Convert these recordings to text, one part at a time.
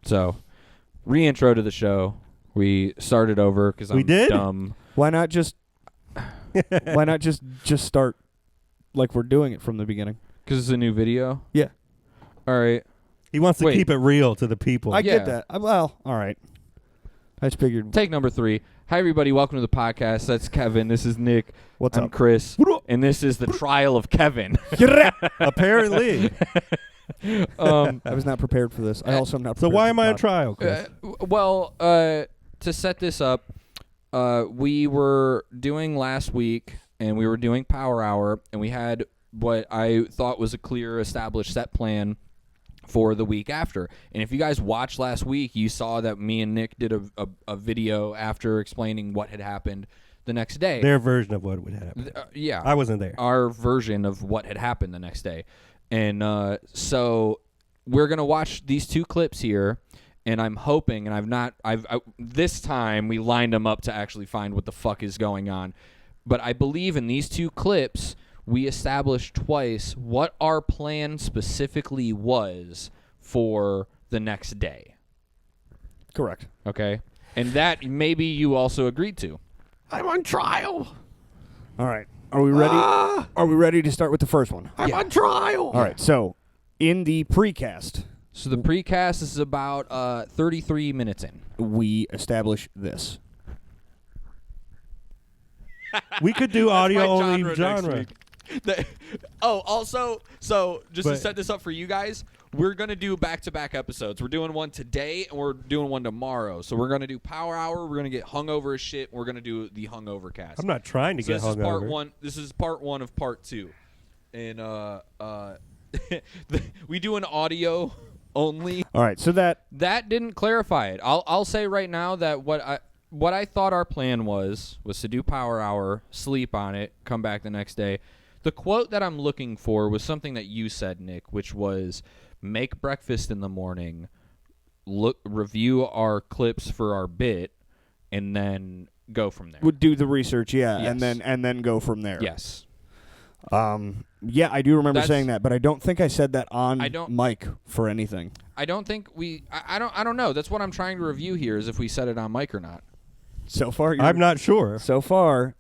So, re-intro to the show. We started over because I'm dumb. Why not just start like we're doing it from the beginning? Because it's a new video? Yeah. All right. He wants to keep it real to the people. I get that. Well, all right. I just figured. Take number 3. Hi, everybody. Welcome to the podcast. That's Kevin. This is Nick. I'm up? Chris. And this is the trial of Kevin. Apparently. I was not prepared for this. I also am not prepared. So why am I on trial, Chris? To set this up, we were doing last week, and we were doing Power Hour, and we had what I thought was a clear, established set plan for the week after. And if you guys watched last week, you saw that me and Nick did a video after explaining what had happened the next day. Their version of what would happen. Yeah. I wasn't there. Our version of what had happened the next day. And so we're going to watch these 2 clips here, and I'm hoping, and this time we lined them up to actually find what the fuck is going on. But I believe in these 2 clips, we established twice what our plan specifically was for the next day. Correct. Okay? And that maybe you also agreed to. I'm on trial. All right. Are we ready? Are we ready to start with the first one? I'm on trial. All right. So, in the precast. So the precast is about 33 minutes in. We establish this. We could do audio-only genre. Also, so just to set this up for you guys, we're going to do back-to-back episodes. We're doing one today, and we're doing one tomorrow. So we're going to do Power Hour. We're going to get hungover as shit. And we're going to do the hungover cast. I'm not trying to get hungover. This is part 1. This is part 1 of part 2. And we do an audio only. All right. So that didn't clarify it. I'll say right now that what I thought our plan was to do Power Hour, sleep on it, come back the next day. The quote that I'm looking for was something that you said, Nick, which was make breakfast in the morning, review our clips for our bit, and then go from there. Would do the research, yeah, yes. and then go from there. Yes. Yeah, I do remember saying that, but I don't think I said that on mic for anything. I don't think I don't know. That's what I'm trying to review here is if we said it on mic or not. So far, I'm not sure. So far.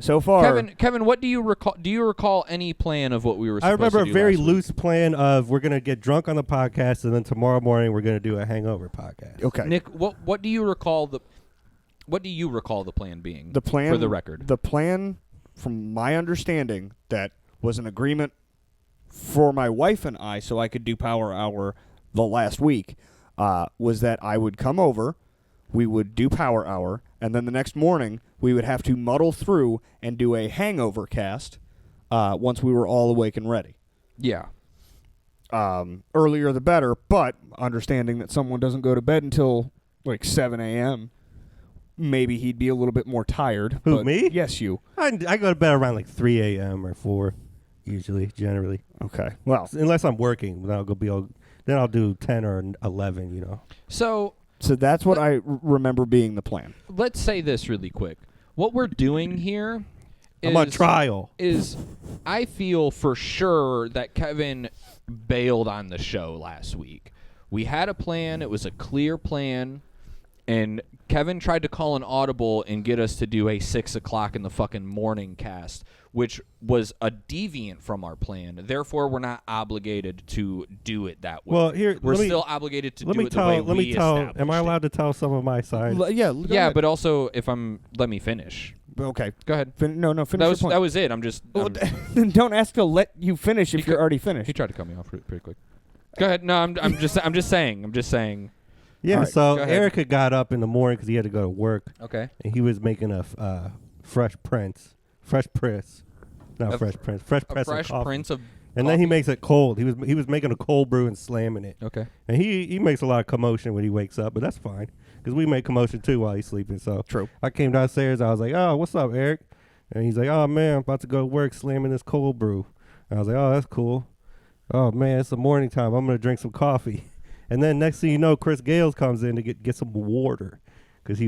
Kevin, what do you recall? Do you recall any plan of what we were supposed to do? I remember a very last loose week? plan of we're going to get drunk on the podcast, and then tomorrow morning we're going to do a hangover podcast. Okay. Nick, what do you recall the plan being? The plan, for the record. The plan, from my understanding, that was an agreement for my wife and I, so I could do Power Hour the last week, was that I would come over, we would do Power Hour, and then the next morning we would have to muddle through and do a hangover cast once we were all awake and ready. Yeah. Earlier the better, but understanding that someone doesn't go to bed until like 7 a.m., maybe he'd be a little bit more tired. Who, me? Yes, you. I go to bed around like 3 a.m. or 4, usually, generally. Okay. Well, unless I'm working, then I'll do 10 or 11, you know. So that's what I remember being the plan. Let's say this really quick. What we're doing here I'm on trial. Is I feel for sure that Kevin bailed on the show last week. We had a plan. It was a clear plan. And Kevin tried to call an audible and get us to do a 6 o'clock in the fucking morning cast, which was a deviant from our plan. Therefore, we're not obligated to do it that way. Well, here we're still obligated to do it the way we established. Am I allowed to tell some of my side? Yeah, but also let me finish. Okay, go ahead. Finish your point. That was it. Then don't ask to let you finish if you're already finished. He tried to cut me off pretty quick. Go ahead. No, I'm just saying. Yeah, right, so Erica got up in the morning because he had to go to work. Okay. And he was making a fresh press of coffee. And then he makes it cold. He was making a cold brew and slamming it. Okay. And he makes a lot of commotion when he wakes up, but that's fine because we make commotion too while he's sleeping. So true. I came downstairs. I was like, "Oh, what's up, Eric?" And he's like, "Oh man, I'm about to go to work slamming this cold brew." And I was like, "Oh, that's cool. Oh man, it's the morning time. I'm gonna drink some coffee." And then next thing you know, Chris Gales comes in to get some water because he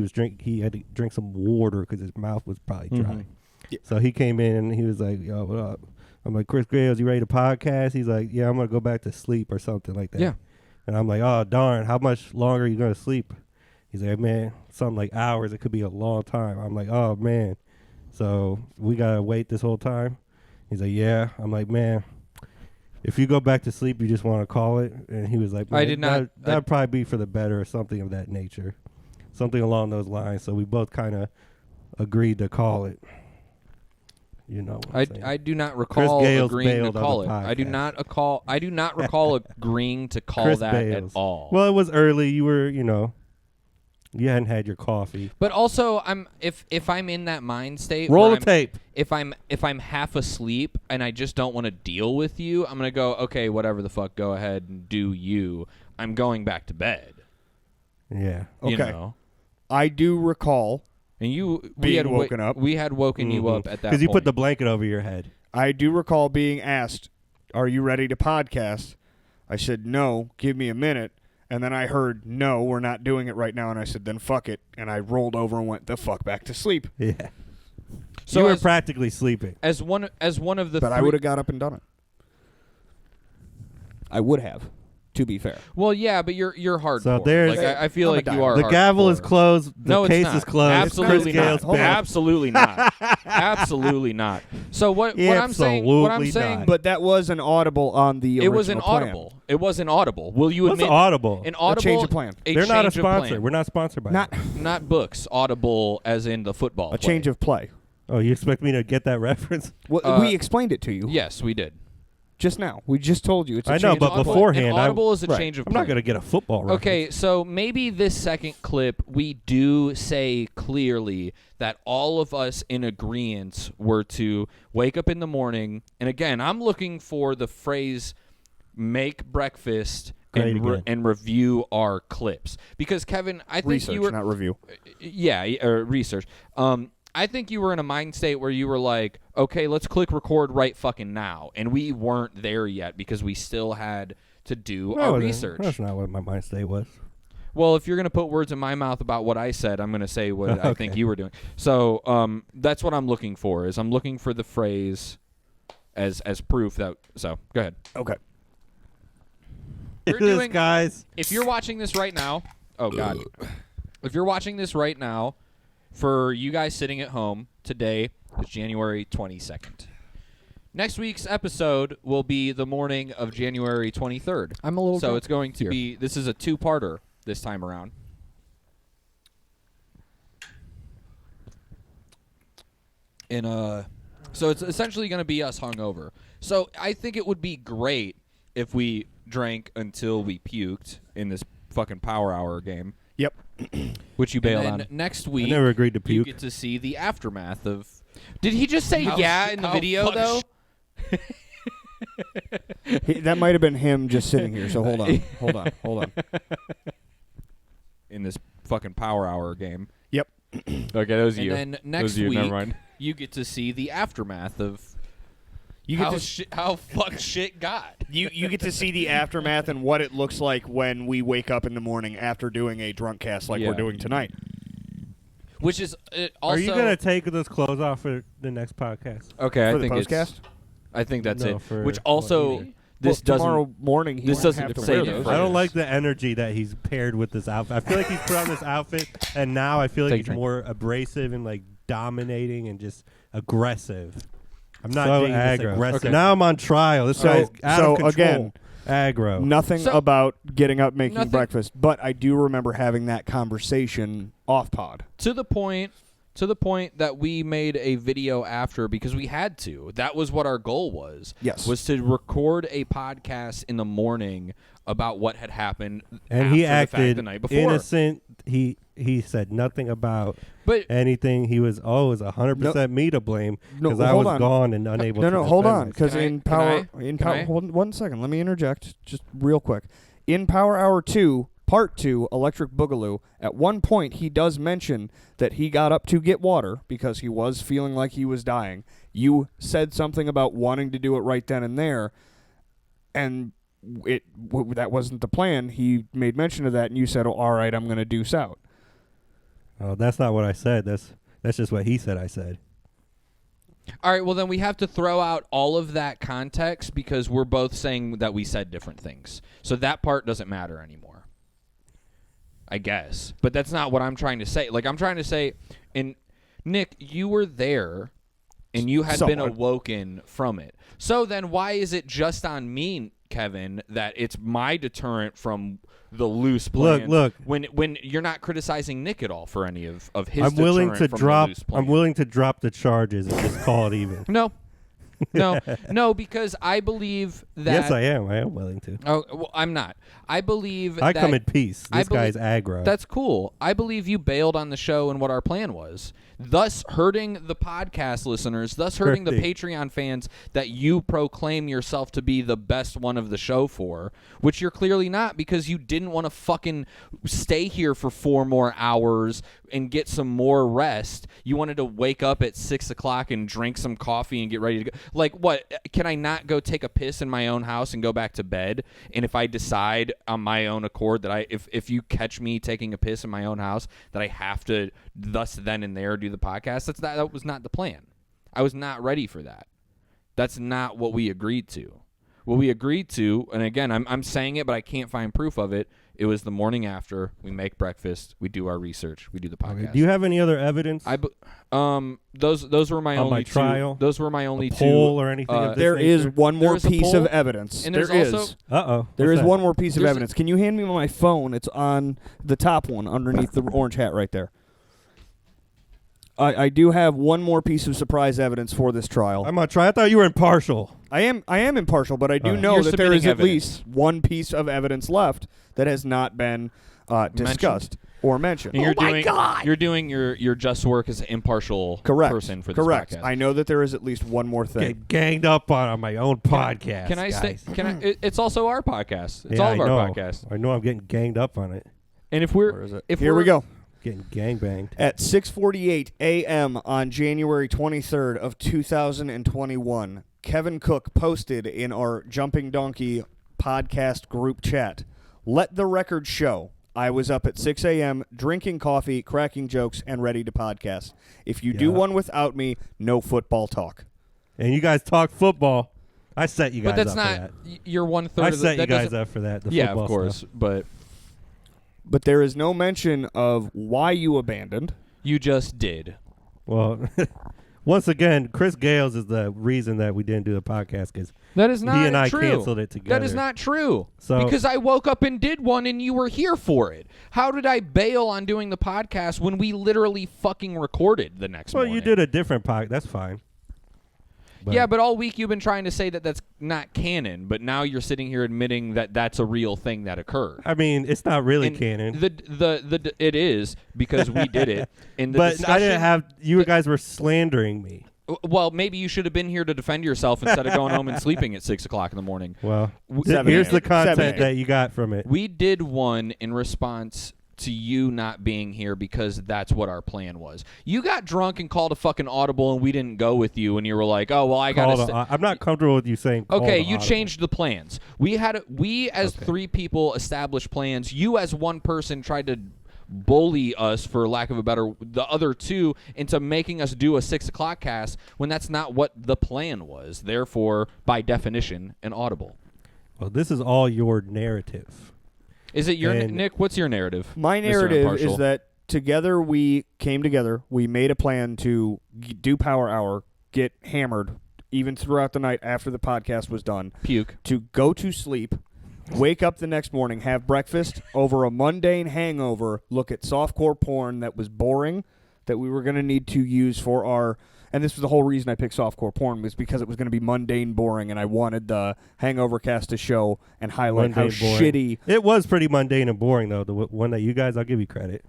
had to drink some water because his mouth was probably dry. Mm-hmm. Yeah. So he came in and he was like, "Yo, what up?" I'm like, "Chris Gales, you ready to podcast?" He's like, "Yeah, I'm gonna go back to sleep or something like that." Yeah. And I'm like, oh, darn, how much longer are you going to sleep? He's like, man, something like hours. It could be a long time. I'm like, oh, man. So we got to wait this whole time? He's like, yeah. I'm like, man, if you go back to sleep, you just want to call it? And he was like, man, I did not. That'd probably be for the better or something of that nature. Something along those lines. So we both kind of agreed to call it. You know what I'm saying. I do not recall Gales agreeing to bailed on call the it. I do podcast. not recall agreeing to call Chris that Bales. at all. Well, it was early. You were, you hadn't had your coffee. But also, if I'm in that mind state, Roll where the tape. If I'm half asleep and I just don't want to deal with you, I'm gonna go, okay, whatever the fuck, go ahead and do you. I'm going back to bed. Yeah. Okay. You know? I do recall. And We had woken you up at that Because you put point. the blanket over your head. I do recall being asked, "Are you ready to podcast?" I said, "No, give me a minute." And then I heard, "No, we're not doing it right now." And I said, "Then fuck it." And I rolled over and went the fuck back to sleep. Yeah. So you were as- practically sleeping. as one of the But I three- would have got up and done it. I would have, to be fair. Well, yeah, but you're hardcore. So there's- like, I feel I'm a like you diehard. are. The gavel is hardcore. closed. The No, it's case not. is closed. Absolutely Chris not. Gales Hold on. bailed. Absolutely not. Absolutely not. So what I'm saying? What I'm Absolutely saying? not. But that was an audible on the It was an original plan. audible. It was an audible. Will you What's admit audible? an audible? change of plan. They're not a change of sponsor. plan. We're not sponsored by Not them. Not books. Audible, as in the football. a change of play. Oh, you expect me to get that reference? Well, we explained it to you Yes, we did. just now. We just told you it's a I know, change but of plan. beforehand, An audible is a Right. change of I'm plan. not going to get a football reference. Okay, so maybe this second clip, we do say clearly that all of us in agreement were to wake up in the morning. And again, I'm looking for the phrase make breakfast Great again. and review our clips. Because, Kevin, I think Research, you were. not review. Yeah, research. I think you were in a mind state where you were like, okay, let's click record right fucking now. And we weren't there yet because we still had to do our research. That's not what my mind state was. Well, if you're going to put words in my mouth about what I said, I'm going to say what I think you were doing. So that's what I'm looking for, is I'm looking for the phrase as proof that. So go ahead. Okay. We're This, doing- guys. If you're watching this right now, oh, God. If you're watching this right now, for you guys sitting at home, today is January 22nd. Next week's episode will be the morning of January 23rd. I'm a little So drunk it's going to here. be, this is a two-parter this time around. And so it's essentially going to be us hungover. So I think it would be great if we drank until we puked in this fucking Power Hour game, Yep. which you bailed then on. Next I week, never agreed to you puke. get to see the aftermath of. Did he just say How- yeah in the how video fuck- though? That might have been him just sitting here. So hold on. In this fucking Power Hour game. Yep. Okay, that was And you. then That next was you. Never week, mind. You get to see the aftermath of You get to how fucked shit got. you get to see the aftermath and what it looks like when we wake up in the morning after doing a drunk cast like Yeah. we're doing tonight. Which is also. Are you going to take those clothes off for the next podcast? Okay, For I the think postcast? I think that's No, it. for Which what also you mean. this Well, doesn't. tomorrow morning. He this won't doesn't have to say wear the those. phrase. I don't like the energy that he's paired with this outfit. I feel like he's put on this outfit, and now I feel like Take a he's drink. more abrasive and like dominating and just aggressive. I'm not So being this aggro. aggressive. Okay. Now I'm on trial. This So- guy's out so of control. again, aggro. Nothing So- about getting up making Nothing- breakfast, but I do remember having that conversation off pod. to the point that we made a video after because we had to. That was what our goal was. Yes. Was to record a podcast in the morning about what had happened and after he the fact acted the night before. innocent. He said nothing about But anything. He was 100% me to blame No, because I hold was on. gone and unable to No, hold defend on, because Can I- in can power, I- in can power, I? hold on 1 second. Let me interject, just real quick. In Power Hour 2, Part 2, Electric Boogaloo. At one point, he does mention that he got up to get water because he was feeling like he was dying. You said something about wanting to do it right then and there, and that wasn't the plan. He made mention of that, and you said, "Oh, all right, I'm going to deuce out." Oh, that's not what I said. That's just what he said I said. All right, well, then we have to throw out all of that context because we're both saying that we said different things. So that part doesn't matter anymore, I guess. But that's not what I'm trying to say. Like, I'm trying to say, Nick, you were there, and you had been awoken from it. So then why is it just on me, Kevin, that it's my deterrent from the loose plan? Look. When you're not criticizing Nick at all for any of his deterrent from the loose plan. I'm willing to drop the charges and just call it even. No, because I believe that. Yes, I am. I am willing to. Oh, well, I'm not. I believe I that come in peace. This guy's aggro. That's cool. I believe you bailed on the show and what our plan was, thus hurting the podcast listeners, thus hurting the Patreon fans that you proclaim yourself to be the best one of the show for, which you're clearly not because you didn't want to fucking stay here for 4 more hours and get some more rest. You wanted to wake up at 6 o'clock and drink some coffee and get ready to go. Like, what? Can I not go take a piss in my own house and go back to bed? And if I decide on my own accord that if you catch me taking a piss in my own house, that I have to thus then and there do the podcast, that was not the plan. I was not ready for that. That's not what we agreed to. What we agreed to, and again, I'm saying it, but I can't find proof of it. It was the morning after. We make breakfast. We do our research. We do the podcast. Okay. Do you have any other evidence? Those were my on only my trial. Those were my only poll two. or anything. Of this there nature? is one more There is a piece poll, of evidence. and There there's is. also- Uh-oh. There What's is that? one more piece of There's evidence. Can you hand me my phone? It's on the top one underneath the orange hat right there. I do have one more piece of surprise evidence for this trial. I'm on trial. I thought you were impartial. I am impartial, but I do know You're that there is submitting at least one piece of evidence left that has not been discussed or mentioned. And you're doing your just work as an impartial person for this Correct. podcast. I know that there is at least one more thing. Get ganged up on my own podcast. Can I say? guys. Can I? It's also our podcast. It's Yeah, all of I our know. podcasts. I know I'm getting ganged up on it. And if Where is it? if Here we go. Getting gangbanged. At 6:48 a.m. on January 23rd of 2021, Kevin Koch posted in our Jumping Donkey podcast group chat, "Let the record show I was up at 6 a.m. drinking coffee, cracking jokes, and ready to podcast. If you do one without me, no football talk." And you guys talk football. I set you guys but that's up not. for that. You're 1/3. I of the, set you that guys doesn't- up for that. The Yeah, football of course. stuff. But there is no mention of why you abandoned. You just did. Well, once again, Chris Gales is the reason that we didn't do the podcast because That is not he and I true. canceled it together. That is not true. So- because I woke up and did one and you were here for it. How did I bail on doing the podcast when we literally fucking recorded the next Well, morning? you did a different podcast. That's fine. Yeah, but all week you've been trying to say that that's not canon, but now you're sitting here admitting that that's a real thing that occurred. I mean, it's not really And canon. It is because we did it. In the But I discussion- didn't have. You guys were slandering me. Well, maybe you should have been here to defend yourself instead of going home and sleeping at 6 o'clock in the morning. Well, 7 here's a.m. the content 7 a.m. that you got from it. We did one in response to you not being here because that's what our plan was. You got drunk and called a fucking audible and we didn't go with you and you were like, "Oh, well, I got to I'm not comfortable with you saying. Okay, called you audible. changed the plans. We as 3 people established plans. You as one person tried to bully us, for lack of a better, the other 2 into making us do a 6 o'clock cast when that's not what the plan was. Therefore, by definition, an audible. Well, this is all your narrative. Is it your And- Nick? What's your narrative? My Mr. narrative Impartial? is that together we came together, we made a plan to do Power Hour, get hammered, even throughout the night after the podcast was done, Puke. to go to sleep, wake up the next morning, have breakfast, over a mundane hangover, look at softcore porn that was boring, that we were going to need to use for our... And this was the whole reason I picked softcore porn, was because it was going to be mundane boring, and I wanted the Hangover cast to show and highlight how Mundane, boring. shitty... It was pretty mundane and boring, though. The one that you guys, I'll give you credit.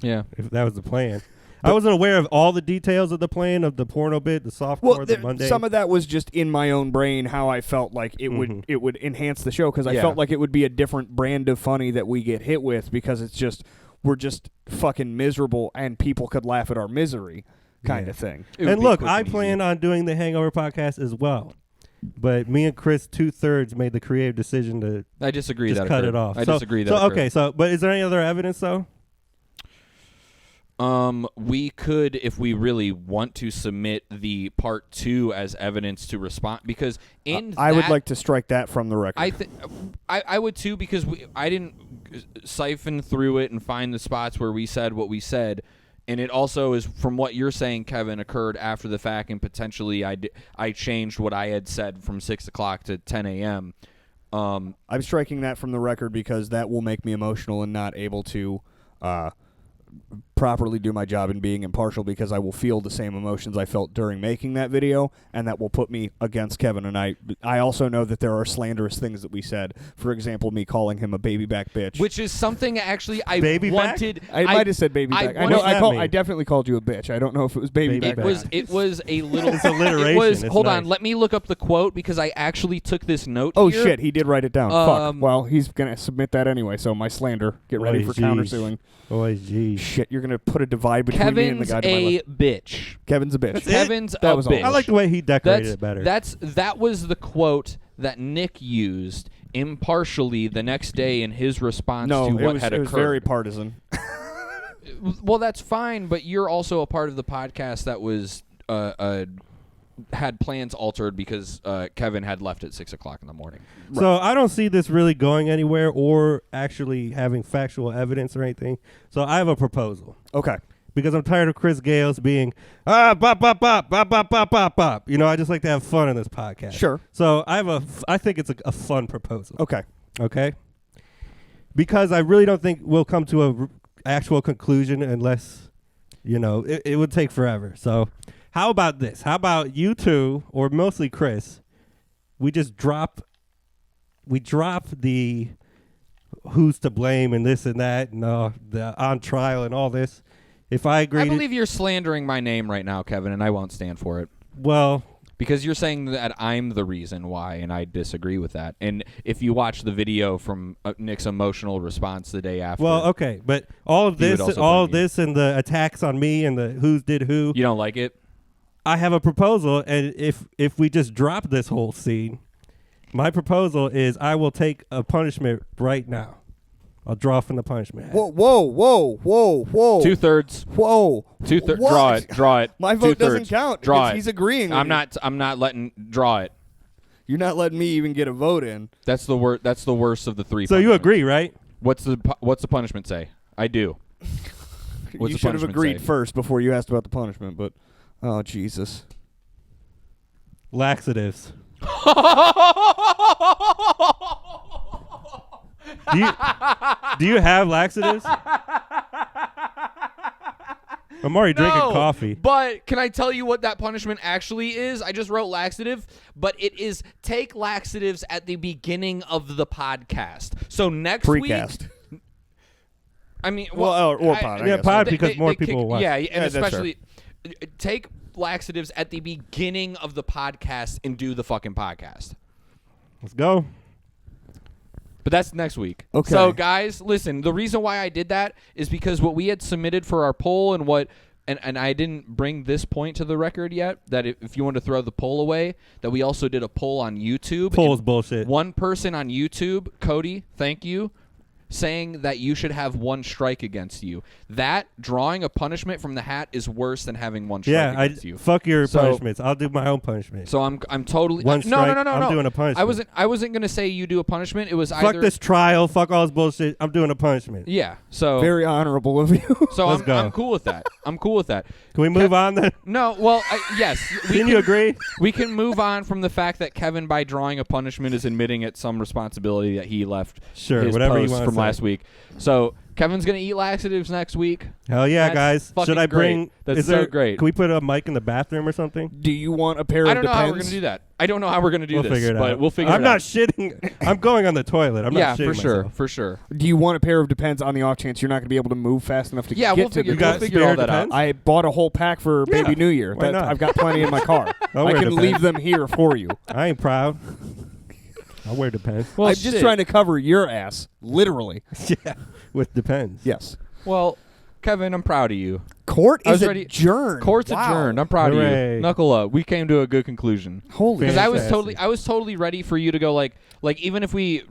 Yeah. If that was the plan. I wasn't aware of all the details of the plan, of the porno bit, the softcore, the mundane. some of that was just in my own brain, how I felt like it would enhance the show, because I felt like it would be a different brand of funny that we get hit with, because it's just we're just fucking miserable and people could laugh at our misery kind of thing. And look, I plan on doing the Hangover podcast as well. But me and Chris 2/3 made the creative decision to I disagree just that cut occurred. it off. I So- disagree that So occurred. okay, but is there any other evidence though? We could, if we really want to, submit the part 2 as evidence to respond, because I would like to strike that from the record. I would too, because I didn't siphon through it and find the spots where we said what we said, and it also is, from what you're saying, Kevin, occurred after the fact, and potentially I changed what I had said from 6 o'clock to 10 a.m. I'm striking that from the record because that will make me emotional and not able to properly do my job in being impartial, because I will feel the same emotions I felt during making that video, and that will put me against Kevin. And I also know that there are slanderous things that we said. For example, me calling him a baby back bitch, which is something actually I Baby wanted. back? I might have said baby back. I know mean? I definitely called you a bitch. I don't know if it was baby back. It was a little. It's alliteration. It's hold on, nice. let me look up the quote, because I actually took this note. Oh here. shit, he did write it down. Fuck. Well, he's gonna submit that anyway. So my slander. Get ready for countersuing. Oh, geez. Shit, you're gonna put a divide between me and the guy to my Kevin's left. a bitch. Kevin's a bitch. Kevin's That a was all. bitch. I like the way he decorated it better. That was the quote that Nick used impartially the next day in his response to what had it occurred. was very partisan. Well, that's fine, but you're also a part of the podcast that was had plans altered because Kevin had left at 6 o'clock in the morning. So I don't see this really going anywhere or actually having factual evidence or anything. So I have a proposal. Okay. Because I'm tired of Chris Gales being, bop, bop, bop, bop, bop, bop, bop, bop. You know, I just like to have fun on this podcast. Sure. So I think it's a fun proposal. Okay. Okay? Because I really don't think we'll come to a actual conclusion unless, you know, it would take forever. So how about this? How about you two, or mostly Chris, we drop the who's to blame and this and that and the on trial and all this. If I agree, I believe you're slandering my name right now, Kevin, and I won't stand for it. Well, because you're saying that I'm the reason why, and I disagree with that. And if you watch the video from Nick's emotional response the day after, well, okay, but all of this, and the attacks on me and the who's did who, you don't like it. I have a proposal, and if we just drop this whole scene, my proposal is I will take a punishment right now. I'll draw from the punishment hat. Whoa, whoa, whoa, whoa, whoa. 2/3. Whoa. 2/3. What? Draw it. My vote doesn't 2/3. count. Draw because it. He's agreeing. With I'm you. not letting draw it. You're not letting me even get a vote in. That's the worst. That's the worst of the three. So you punishments. agree, right? What's the punishment say? I do. What's You the should have punishment agreed say? first before you asked about the punishment. But oh Jesus. Laxatives. Do you have laxatives? I'm already drinking coffee. But can I tell you what that punishment actually is? I just wrote laxative, but it is take laxatives at the beginning of the podcast. So next Precast. week. I mean, or pod. I Yeah, guess. pod because more people will watch. Yeah, and Yeah, that's especially take laxatives at the beginning of the podcast and do the fucking podcast. Let's go. But that's next week. Okay. So, guys, listen, the reason why I did that is because what we had submitted for our poll and I didn't bring this point to the record yet, that if you want to throw the poll away, that we also did a poll on YouTube. Poll is bullshit. One person on YouTube, Cody, thank you, saying that you should have one strike against you. That drawing a punishment from the hat is worse than having one strike against you. Fuck your punishments. I'll do my own punishment. So I'm totally One strike, no. I'm doing a punishment. I wasn't gonna say you do a punishment. It was fuck either this trial. Fuck all this bullshit. I'm doing a punishment. Yeah. So Very honorable of you. So Let's go. I'm cool with that. I'm cool with that. Can we move on then? No, well, yes. Can you agree? We can move on from the fact that Kevin, by drawing a punishment, is admitting at some responsibility that he left Sure, his whatever you post wanna from say. last week. So Kevin's going to eat laxatives next week. Hell yeah, That's guys. fucking Should I bring? great. That's is so there, great. Can we put a mic in the bathroom or something? Do you want a pair I of don't know how we're Depends? going to do that. I don't know how we're going to do We'll this, figure it but out. we'll figure I'm it not out. shitting. I'm going on the toilet. I'm Yeah, not shitting for sure, myself. for sure. Do you want a pair of Depends on the off chance you're not going to be able to move fast enough to Yeah, get we'll to figure, the got we'll figure spare all that Depends? out. I bought a whole pack for Yeah, Baby New Year. why not? I've got plenty in my car. I'll I wear can Depends. leave them here for you. I ain't proud. I'll wear Depends. Well, I'm just trying to cover your ass, literally. Yeah, with Depends. Yes. Well, Kevin, I'm proud of you. Court I was is ready- adjourned. Court's Wow. adjourned. I'm proud of Hooray. you. Knuckle up. We came to a good conclusion. Holy Because Fantastic. I was totally ready for you to go like even if we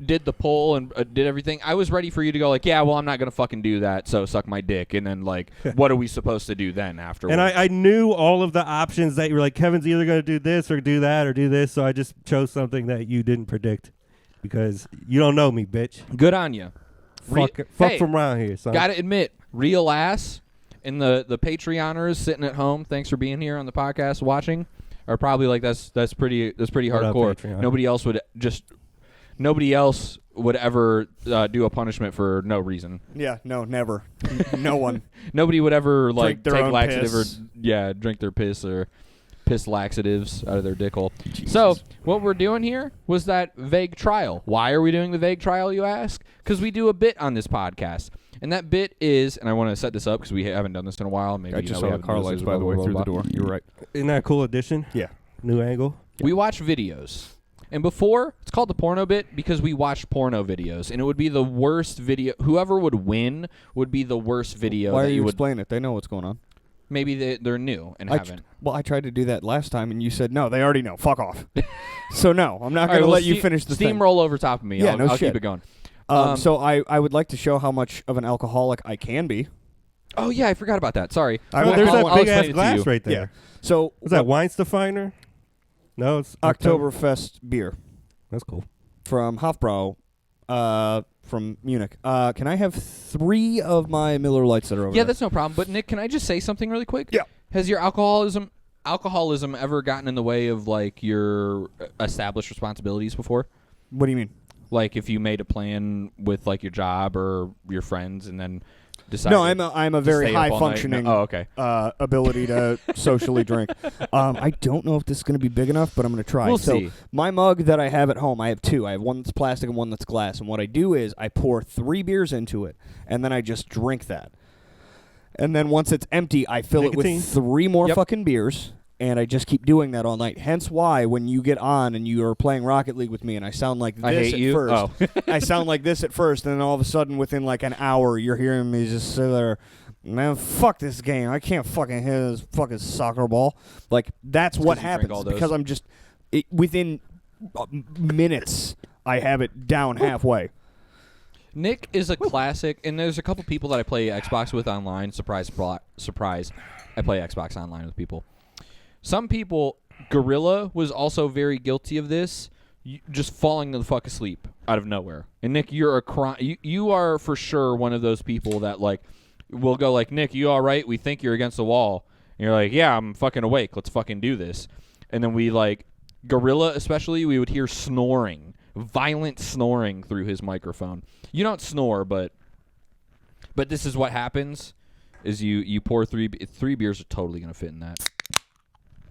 did the poll and did everything, I was ready for you to go like, yeah, well, I'm not gonna fucking do that, so suck my dick. And then like, what are we supposed to do then afterwards? And I knew all of the options that you were like, Kevin's either going to do this or do that or do this, so I just chose something that you didn't predict because you don't know me, bitch. Good on you. Fuck hey, from around here, son. Gotta admit, real ass, and the Patreoners sitting at home, thanks for being here on the podcast watching, are probably like, that's pretty What up, hardcore. Patreon? Nobody else would ever do a punishment for no reason. Yeah, no, never. No one. Nobody would ever like Drink their take own laxative piss. or drink their piss or piss laxatives out of their dick hole. So what we're doing here was that vague trial. Why are we doing the vague trial, you ask? Because we do a bit on this podcast. And that bit is, and I want to set this up because we haven't done this in a while. Maybe I just we saw the haven't car done this, lights, blah, by the blah, way, blah, through blah. the door. You're right. Isn't that a cool addition? Yeah. New angle. We watch videos. And before, it's called the porno bit because we watched porno videos. And it would be the worst video. Whoever would win would be the worst video. Why that are you would explaining it? They know what's going on. Maybe they're new and haven't. Well, I tried to do that last time, and you said, no, they already know. Fuck off. So, no, I'm not All right, going to well, let you finish the thing. steamroll over top of me. Yeah, I'll, no I'll shit. keep it going. So I would like to show how much of an alcoholic I can be. Oh, yeah, I forgot about that. Sorry. I Oh, will- there's I'll- that I'll big explain ass it to glass you. right Yeah. there. So Was that Weinstefiner? No, it's Oktoberfest beer That's cool. from Hofbrau, from Munich. Can I have 3 of my Miller Lights that are over Yeah, there? that's no problem. But, Nick, can I just say something really quick? Yeah. Has your alcoholism ever gotten in the way of, like, your established responsibilities before? What do you mean? Like, if you made a plan with, like, your job or your friends and then decided No, I'm a to very stay up all night? high-functioning Oh, okay. ability to socially drink. I don't know if this is going to be big enough, but I'm going to try. We'll so see. my mug that I have at home, I have 2. I have one that's plastic and one that's glass. And what I do is I pour 3 beers into it, and then I just drink that. And then once it's empty, I fill Nicotine. it with 3 more Yep. fucking beers, and I just keep doing that all night. Hence why when you get on and you are playing Rocket League with me and I sound like this I hate at you? first. Oh. I sound like this at first, and then all of a sudden within like an hour you're hearing me just sit there, man, fuck this game. I can't fucking hit this fucking soccer ball. Like, that's what 'cause you drink happens all those. because I'm just within minutes I have it down halfway. Nick is a classic, and there's a couple people that I play Xbox with online. Surprise, surprise. I play Xbox online with people. Some people, Gorilla was also very guilty of this, just falling the fuck asleep out of nowhere. And Nick, you're you are for sure one of those people that like will go like, Nick, you all right? We think you're against the wall. And you're like, yeah, I'm fucking awake. Let's fucking do this. And then we like, Gorilla especially, we would hear snoring, violent snoring through his microphone. You don't snore, but this is what happens: is you pour 3 beers are totally gonna fit in that.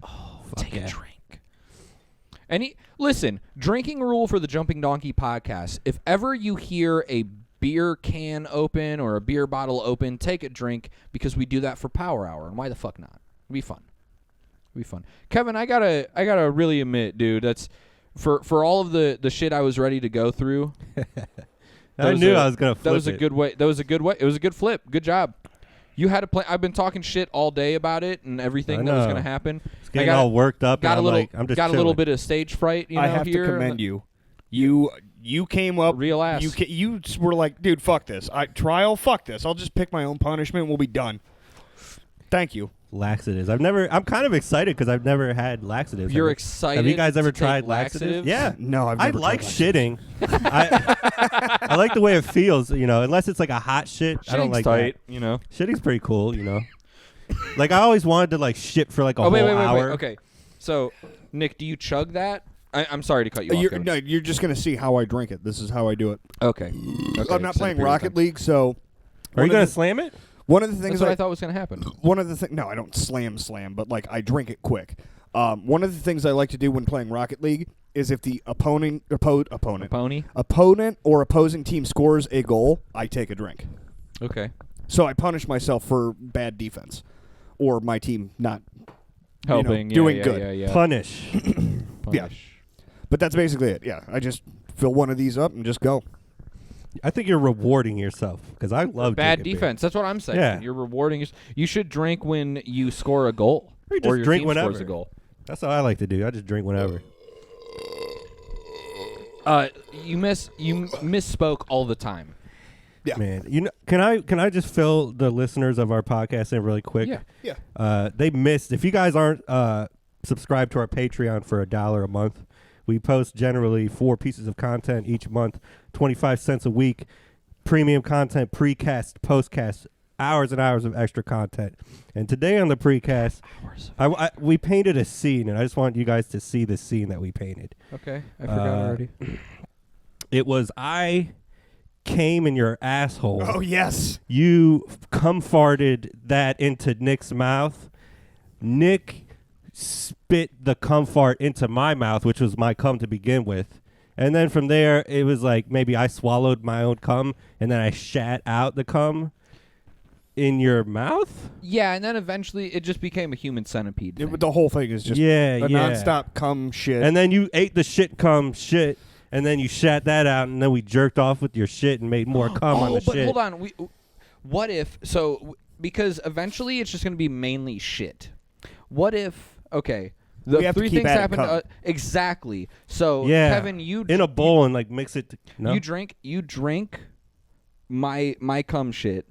Oh, take a drink. Listen, drinking rule for the Jumping Donkey podcast: if ever you hear a beer can open or a beer bottle open, take a drink because we do that for Power Hour, and why the fuck not? It'll be fun. It'll be fun. Kevin, I gotta really admit, dude, that's for all of the shit I was ready to go through. I knew I was gonna flip That was a it. good way. That was a good way. It was a good flip. Good job. You had a plan. I've been talking shit all day about it and everything I that was know. going to happen. It's getting all worked up. Got and a little. I'm just got a little chilling. bit of stage fright. You know, I have here. to commend you. You came up Real ass. You were like, dude, fuck this. Trial, fuck this. I'll just pick my own punishment. We'll be done. Thank you. Laxatives. I'm kind of excited because I've never had laxatives. You're Have you- excited. Have you guys ever to tried take laxatives? Yeah. No, I've I never like tried shitting. I like the way it feels, unless it's like a hot shit. I don't Shitting's like tight. that. You know. Shitting's pretty cool, Like I always wanted to like shit for like a Oh whole wait. hour. Okay. So, Nick, do you chug that? I'm sorry to cut you off. Kevin. No, you're just gonna see how I drink it. This is how I do it. Okay. I'm not playing Extended period of Rocket time. League, so Are you gonna of slam it? one of the things That's what I thought was going to happen. one of the things. No, I don't slam, but like I drink it quick. One of the things I like to do when playing Rocket League is if the opponent Pony. or opposing team scores a goal, I take a drink. Okay. So I punish myself for bad defense or my team not Helping. doing good. Yeah. Punish. Yeah. But that's basically it. Yeah, I just fill one of these up and just go. I think you're rewarding yourself because I love Bad drinking beer. defense. That's what I'm saying. Yeah. You're rewarding. You should drink when you score a goal. Or just your drink team whenever. scores a goal. That's how I like to do. I just drink whenever. You misspoke all the time. Yeah. Man, can I just fill the listeners of our podcast in really quick? Yeah. They missed. If you guys aren't subscribed to our Patreon for $1 a month, we post generally 4 pieces of content each month, 25 cents a week, premium content, precast, postcast, hours and hours of extra content. And today on the precast, we painted a scene, and I just want you guys to see the scene that we painted. Okay, I forgot already. It was I came in your asshole. Oh, yes. You cum farted that into Nick's mouth. Nick spit the cum fart into my mouth, which was my cum to begin with. And then from there, it was like maybe I swallowed my own cum, and then I shat out the cum in your mouth. Yeah, and then eventually it just became a human centipede thing. The whole thing is just a nonstop cum shit. And then you ate the shit cum shit, and then you shat that out, and then we jerked off with your shit and made more cum on the but shit. hold on. What if... So, because eventually it's just going to be mainly shit. What if... Okay, We the have to 3 keep things adding happened. cum. Exactly. So, Yeah. Kevin, you... in a bowl and like mix it. No? You drink my cum shit,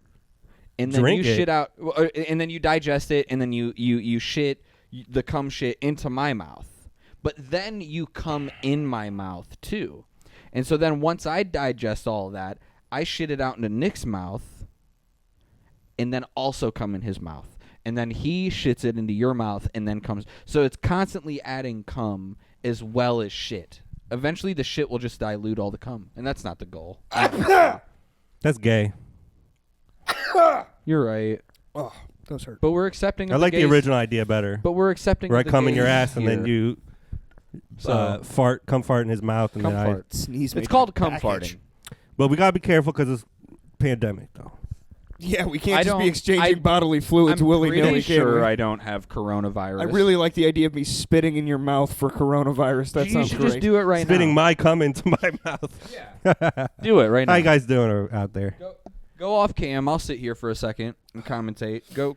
and then Drink you it. shit out, and then you digest it, and then you shit the cum shit into my mouth. But then you come in my mouth too, and so then once I digest all of that, I shit it out into Nick's mouth, and then also come in his mouth, and then he shits it into your mouth, and then comes. So it's constantly adding cum as well as shit. Eventually, the shit will just dilute all the cum, and that's not the goal. That's gay. You're right, Oh, those hurt. but we're accepting. I of like the gays- original idea better. But we're accepting. Where I of the come in your gays ass and then here. you So cum fart in his mouth, and cum then fart. Sneeze. It's made called my cum back farting. itch. But we gotta be careful because it's pandemic though. Yeah, we I can't just don't- be exchanging bodily fluids I'm willy-nilly. pretty can we? sure I don't have coronavirus. I really like the idea of me spitting in your mouth for coronavirus. That you sounds should great. just do it right Spitting now. my cum into my mouth. Yeah. Do it right now. How you guys doing out there? Go off cam. I'll sit here for a second and commentate. Go.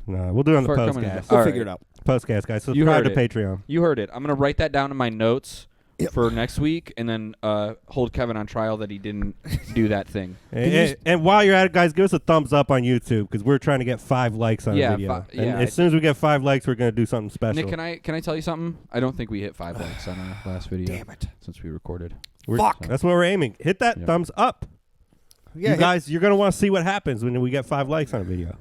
No, we'll do it on the Fart coming in. postcast. We'll All figure right. it out. Postcast, guys. You Subscribe heard to it. Patreon. You heard it. I'm gonna write that down in my notes Yep. for next week, and then hold Kevin on trial that he didn't do that thing. And while you're at it, guys, give us a thumbs up on YouTube because we're trying to get 5 likes on Yeah, a video. yeah, And as soon as we get 5 likes, we're gonna do something special. Nick, can I tell you something? I don't think we hit 5 likes on our last video. Damn it. Since we recorded. Fuck. That's what we're aiming. Hit that Yeah. thumbs up. Yeah, You guys, you're gonna want to see what happens when we get 5 likes on a video.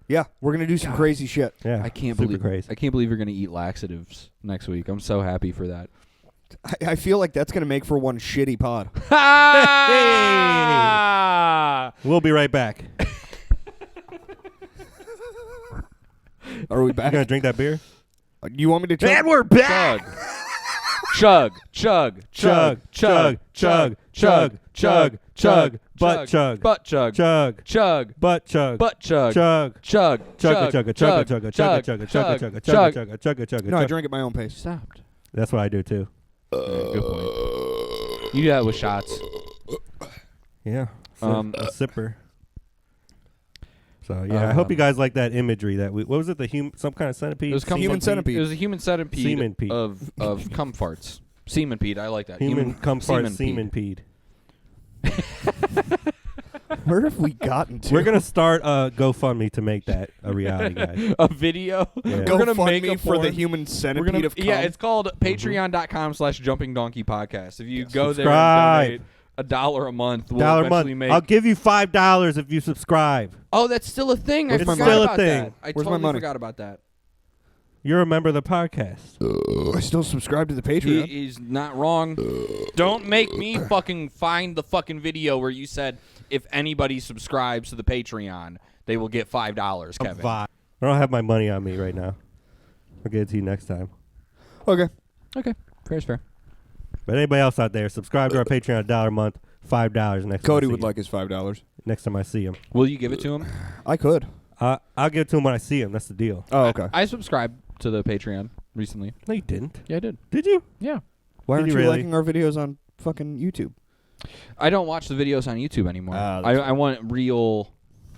yeah, we're gonna do some crazy shit. Yeah, I can't super believe crazy. I can't believe you're gonna eat laxatives next week. I'm so happy for that. I feel like that's gonna make for one shitty pod. We'll be right back. Are we You back? gonna drink that beer? You want me to chug? And we're back. Chug, chug, Chug, chug, chug, chug, chug, chug, butt chug, butt chug, chug, chug, butt chug, butt chug, chug, chug, chugga chugga chugga chugga chugga chugga chugga chugga chugga chugga chugga chugga. No, I drink at my own pace. Stopped. That's what I do too. Good point. You do that with shots. Yeah. Um, A sipper. So yeah, I hope you guys like that imagery. That what was it? Some kind of centipede. It was Human centipede. It was a human centipede Semen pede. of cum farts. Semen pede. I like that. Human cum fart semen pede. pede. Where have we gotten to? We're gonna start a GoFundMe to make that a reality, guys. A video. Yeah. We're go gonna fund make me a for the porn. human We're centipede gonna, of cum. yeah, it's called patreon.com/jumpingdonkeypodcast. If you go there Subscribe. and donate $1 a month, we'll $1 a eventually month. make. I'll give you $5 if you subscribe. Oh, that's still a thing. I Where's my forgot money? Still a about thing. that. I Where's my totally money? forgot about that. You're a member of the podcast. I still subscribe to the Patreon. He's not wrong. Don't make me fucking find the fucking video where you said if anybody subscribes to the Patreon, they will get $5, Kevin. I don't have my money on me right now. I'll get it to you next time. Okay. Okay, fair is fair. But anybody else out there, subscribe to our Patreon $1 a month, $5 next. Cody time I would see like his $5. him. Next time I see him. Will you give it to him? I could. I'll give it to him when I see him. That's the deal. Oh, okay. I subscribed to the Patreon recently. No, you didn't. Yeah, I did. Did you? Yeah. Why Did aren't you you really? liking our videos on fucking YouTube? I don't watch the videos on YouTube anymore. Ah, I want real.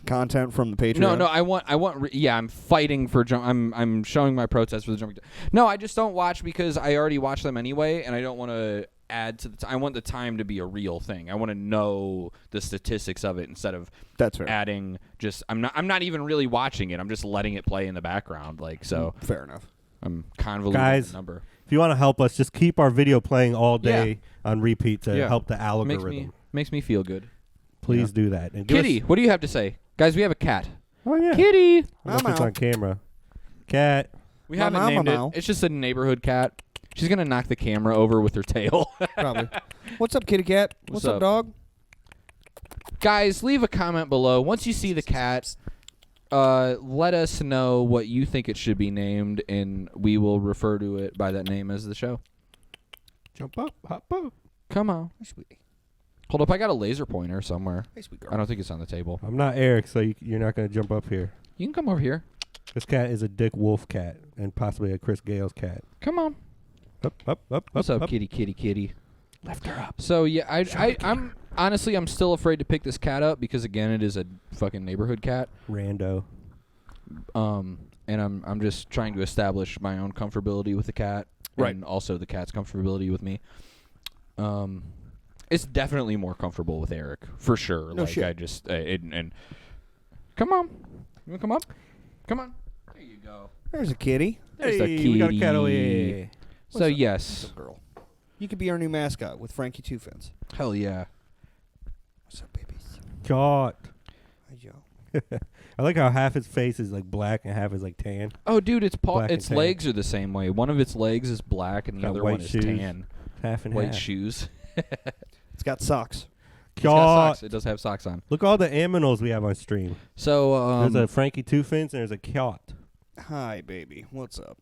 Content from the Patreon? No, I want. Yeah, I'm fighting for. I'm showing my protest for the jumping. No, I just don't watch because I already watch them anyway, and I don't want to add to the I want the time to be a real thing. I want to know the statistics of it instead of That's fair. adding just I'm not even really watching it. I'm just letting it play in the background. Like so Fair enough. I'm convoluting Guys, the number. If you want to help us, just keep our video playing all day on repeat to Yeah. help the algorithm. Makes me feel good. Please do that. And give Kitty, us- what do you have to say? Guys, we have a cat. Oh yeah. Kitty. I don't know if it's on camera. Cat. We Meow, haven't meow, named meow. it. It's just a neighborhood cat. She's going to knock the camera over with her tail. Probably. What's up, kitty cat? What's up, dog? Guys, leave a comment below. Once you see the cat, let us know what you think it should be named, and we will refer to it by that name as the show. Jump up, hop up. Come on. Hey, sweetie. Hold up, I got a laser pointer somewhere. Hey, sweet I girl. don't think it's on the table. I'm not Eric, so you're not going to jump up here. You can come over here. This cat is a Dick Wolf cat and possibly a Chris Gale's cat. Come on. Up. What's up, kitty, kitty, kitty? Lift her up. So yeah, I'm honestly I'm still afraid to pick this cat up because again it is a fucking neighborhood cat. Rando. And I'm just trying to establish my own comfortability with the cat, and also the cat's comfortability with me. It's definitely more comfortable with Eric for sure. No like shit. I just and come on, you wanna come up? Come on. There you go. There's a kitty. There's the we got a cat over kitty. here. So What's up? yes, What's up, girl? You could be our new mascot with Frankie Two Fins. hell yeah. What's up, babies? Cat. Hi, Joe. I like how half his face is like black and half is like tan. Oh, dude, its Black and its tan. legs are the same way. One of its legs is black, and the Got other white one is shoes. tan. Half and White half. shoes. It's got socks. It's got socks. Cat. It does have socks on. Look all the aminals we have on stream. So There's a Frankie Two Fins and there's a cat. Hi, baby. What's up?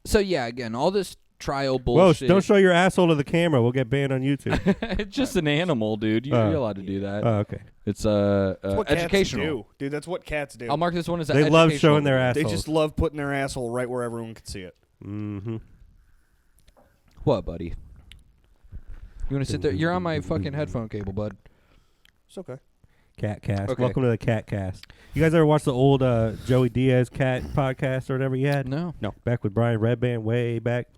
so yeah, again, all this trial Whoa, bullshit. don't show your asshole to the camera. We'll get banned on YouTube. It's just an animal, dude. You're allowed to do that. Oh, okay. It's That's what educational. Cats do. Dude, that's what cats do. I'll mark this one as They love educational. showing their They assholes. just love putting their asshole right where everyone can see it. Mm-hmm. What, buddy? You want to sit there? You're on my fucking headphone cable, bud. It's okay. Cat Cast. Okay. Welcome to the Cat Cast. You guys ever watch the old Joey Diaz cat podcast or whatever he had? No. Back with Brian Redband way back.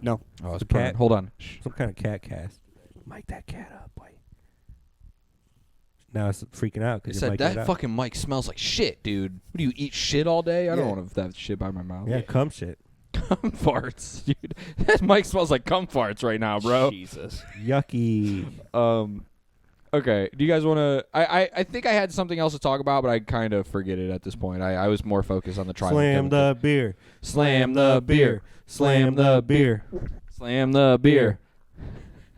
No. Oh, it's The burning. cat. Hold on. Shh. Some kind of cat cast. Mic that cat up, boy. Now it's freaking out It because said that fucking mic smells like shit, dude. What do you eat shit all day? I don't Yeah. want to have shit by my mouth. Yeah, cum shit. Cum farts, dude. That mic smells like cum farts right now, bro. Jesus. Yucky. Okay. Do you guys want to? I think I had something else to talk about, but I kind of forget it at this point. I was more focused on the trial. Slam the beer. Slam the beer. Slam the beer. Slam the beer.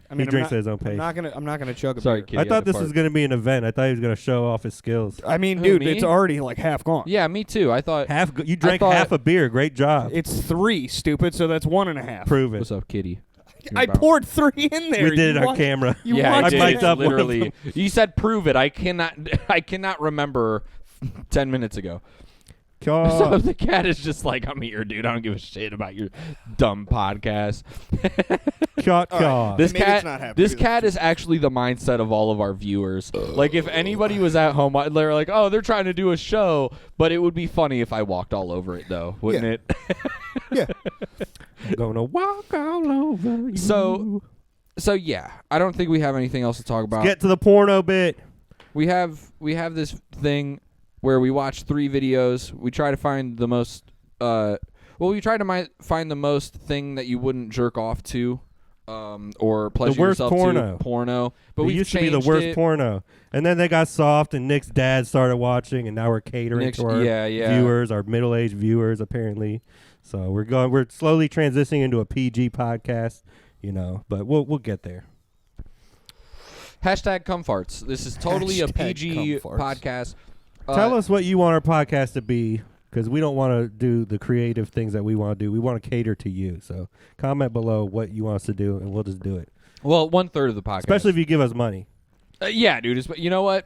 I mean, He drinks at his own pace. I'm not gonna chug a Sorry, beer. kid. I Kitty thought had to this was fart. going to be an event. I thought he was going to show off his skills. I mean, Who, dude, me? it's already like half gone. Yeah, me too. I thought. You drank thought- half a beer. Great job. It's 3, stupid. So that's 1.5. Prove it. What's up, kitty? I poured 3 in there. We did it You on camera. You Yeah, watched I I did. mic'd up one of Literally. You said prove it. I cannot remember 10 minutes ago. So Cat. the cat is just like, I'm here, dude. I don't give a shit about your dumb podcast. Cat. All right. This Maybe cat, it's not happening. this cat is actually the mindset of all of our viewers. Like, if anybody was at home, they're like, "Oh, they're trying to do a show," but it would be funny if I walked all over it, though, wouldn't Yeah. it? Yeah. I'm going to walk all over you. So yeah, I don't think we have anything else to talk about. Get to the porno bit. We have this thing where we watch 3 videos. We try to find the most. We try to find the most thing that you wouldn't jerk off to, or pleasure worst yourself porno. to. Porno. But It we used to be the worst porno. And then they got soft, and Nick's dad started watching, and now we're catering Nick's- to our yeah. viewers, our middle-aged viewers, apparently. So we're slowly transitioning into a PG podcast, but we'll get there. Hashtag comfarts. This is totally a Hashtag PG cumfarts. podcast. Tell us what you want our podcast to be, because we don't want to do the creative things that we want to do. We want to cater to you. So comment below what you want us to do, and we'll just do it. Well, 1/3 of the podcast. Especially if you give us money. Yeah, dude. You know what?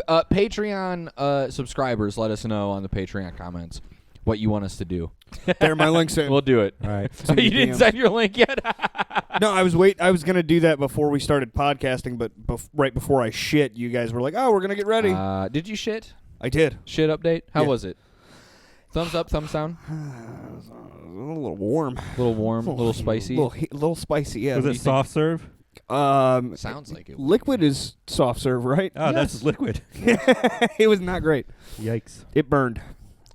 Patreon subscribers, let us know on the Patreon comments what you want us to do. There, my link's in. We'll do it. All right. You didn't send your link yet? No, I was gonna do that before we started podcasting, but right before I shit, you guys were like, "Oh, we're gonna get ready." Did you shit? I did. Shit update? How Yeah. was it? Thumbs up, thumbs down. A little warm. A little warm, a little spicy. Little spicy, yeah. Was it soft serve? Sounds like it. Liquid is soft serve, right? Oh, that's liquid. It was not great. Yikes. It burned.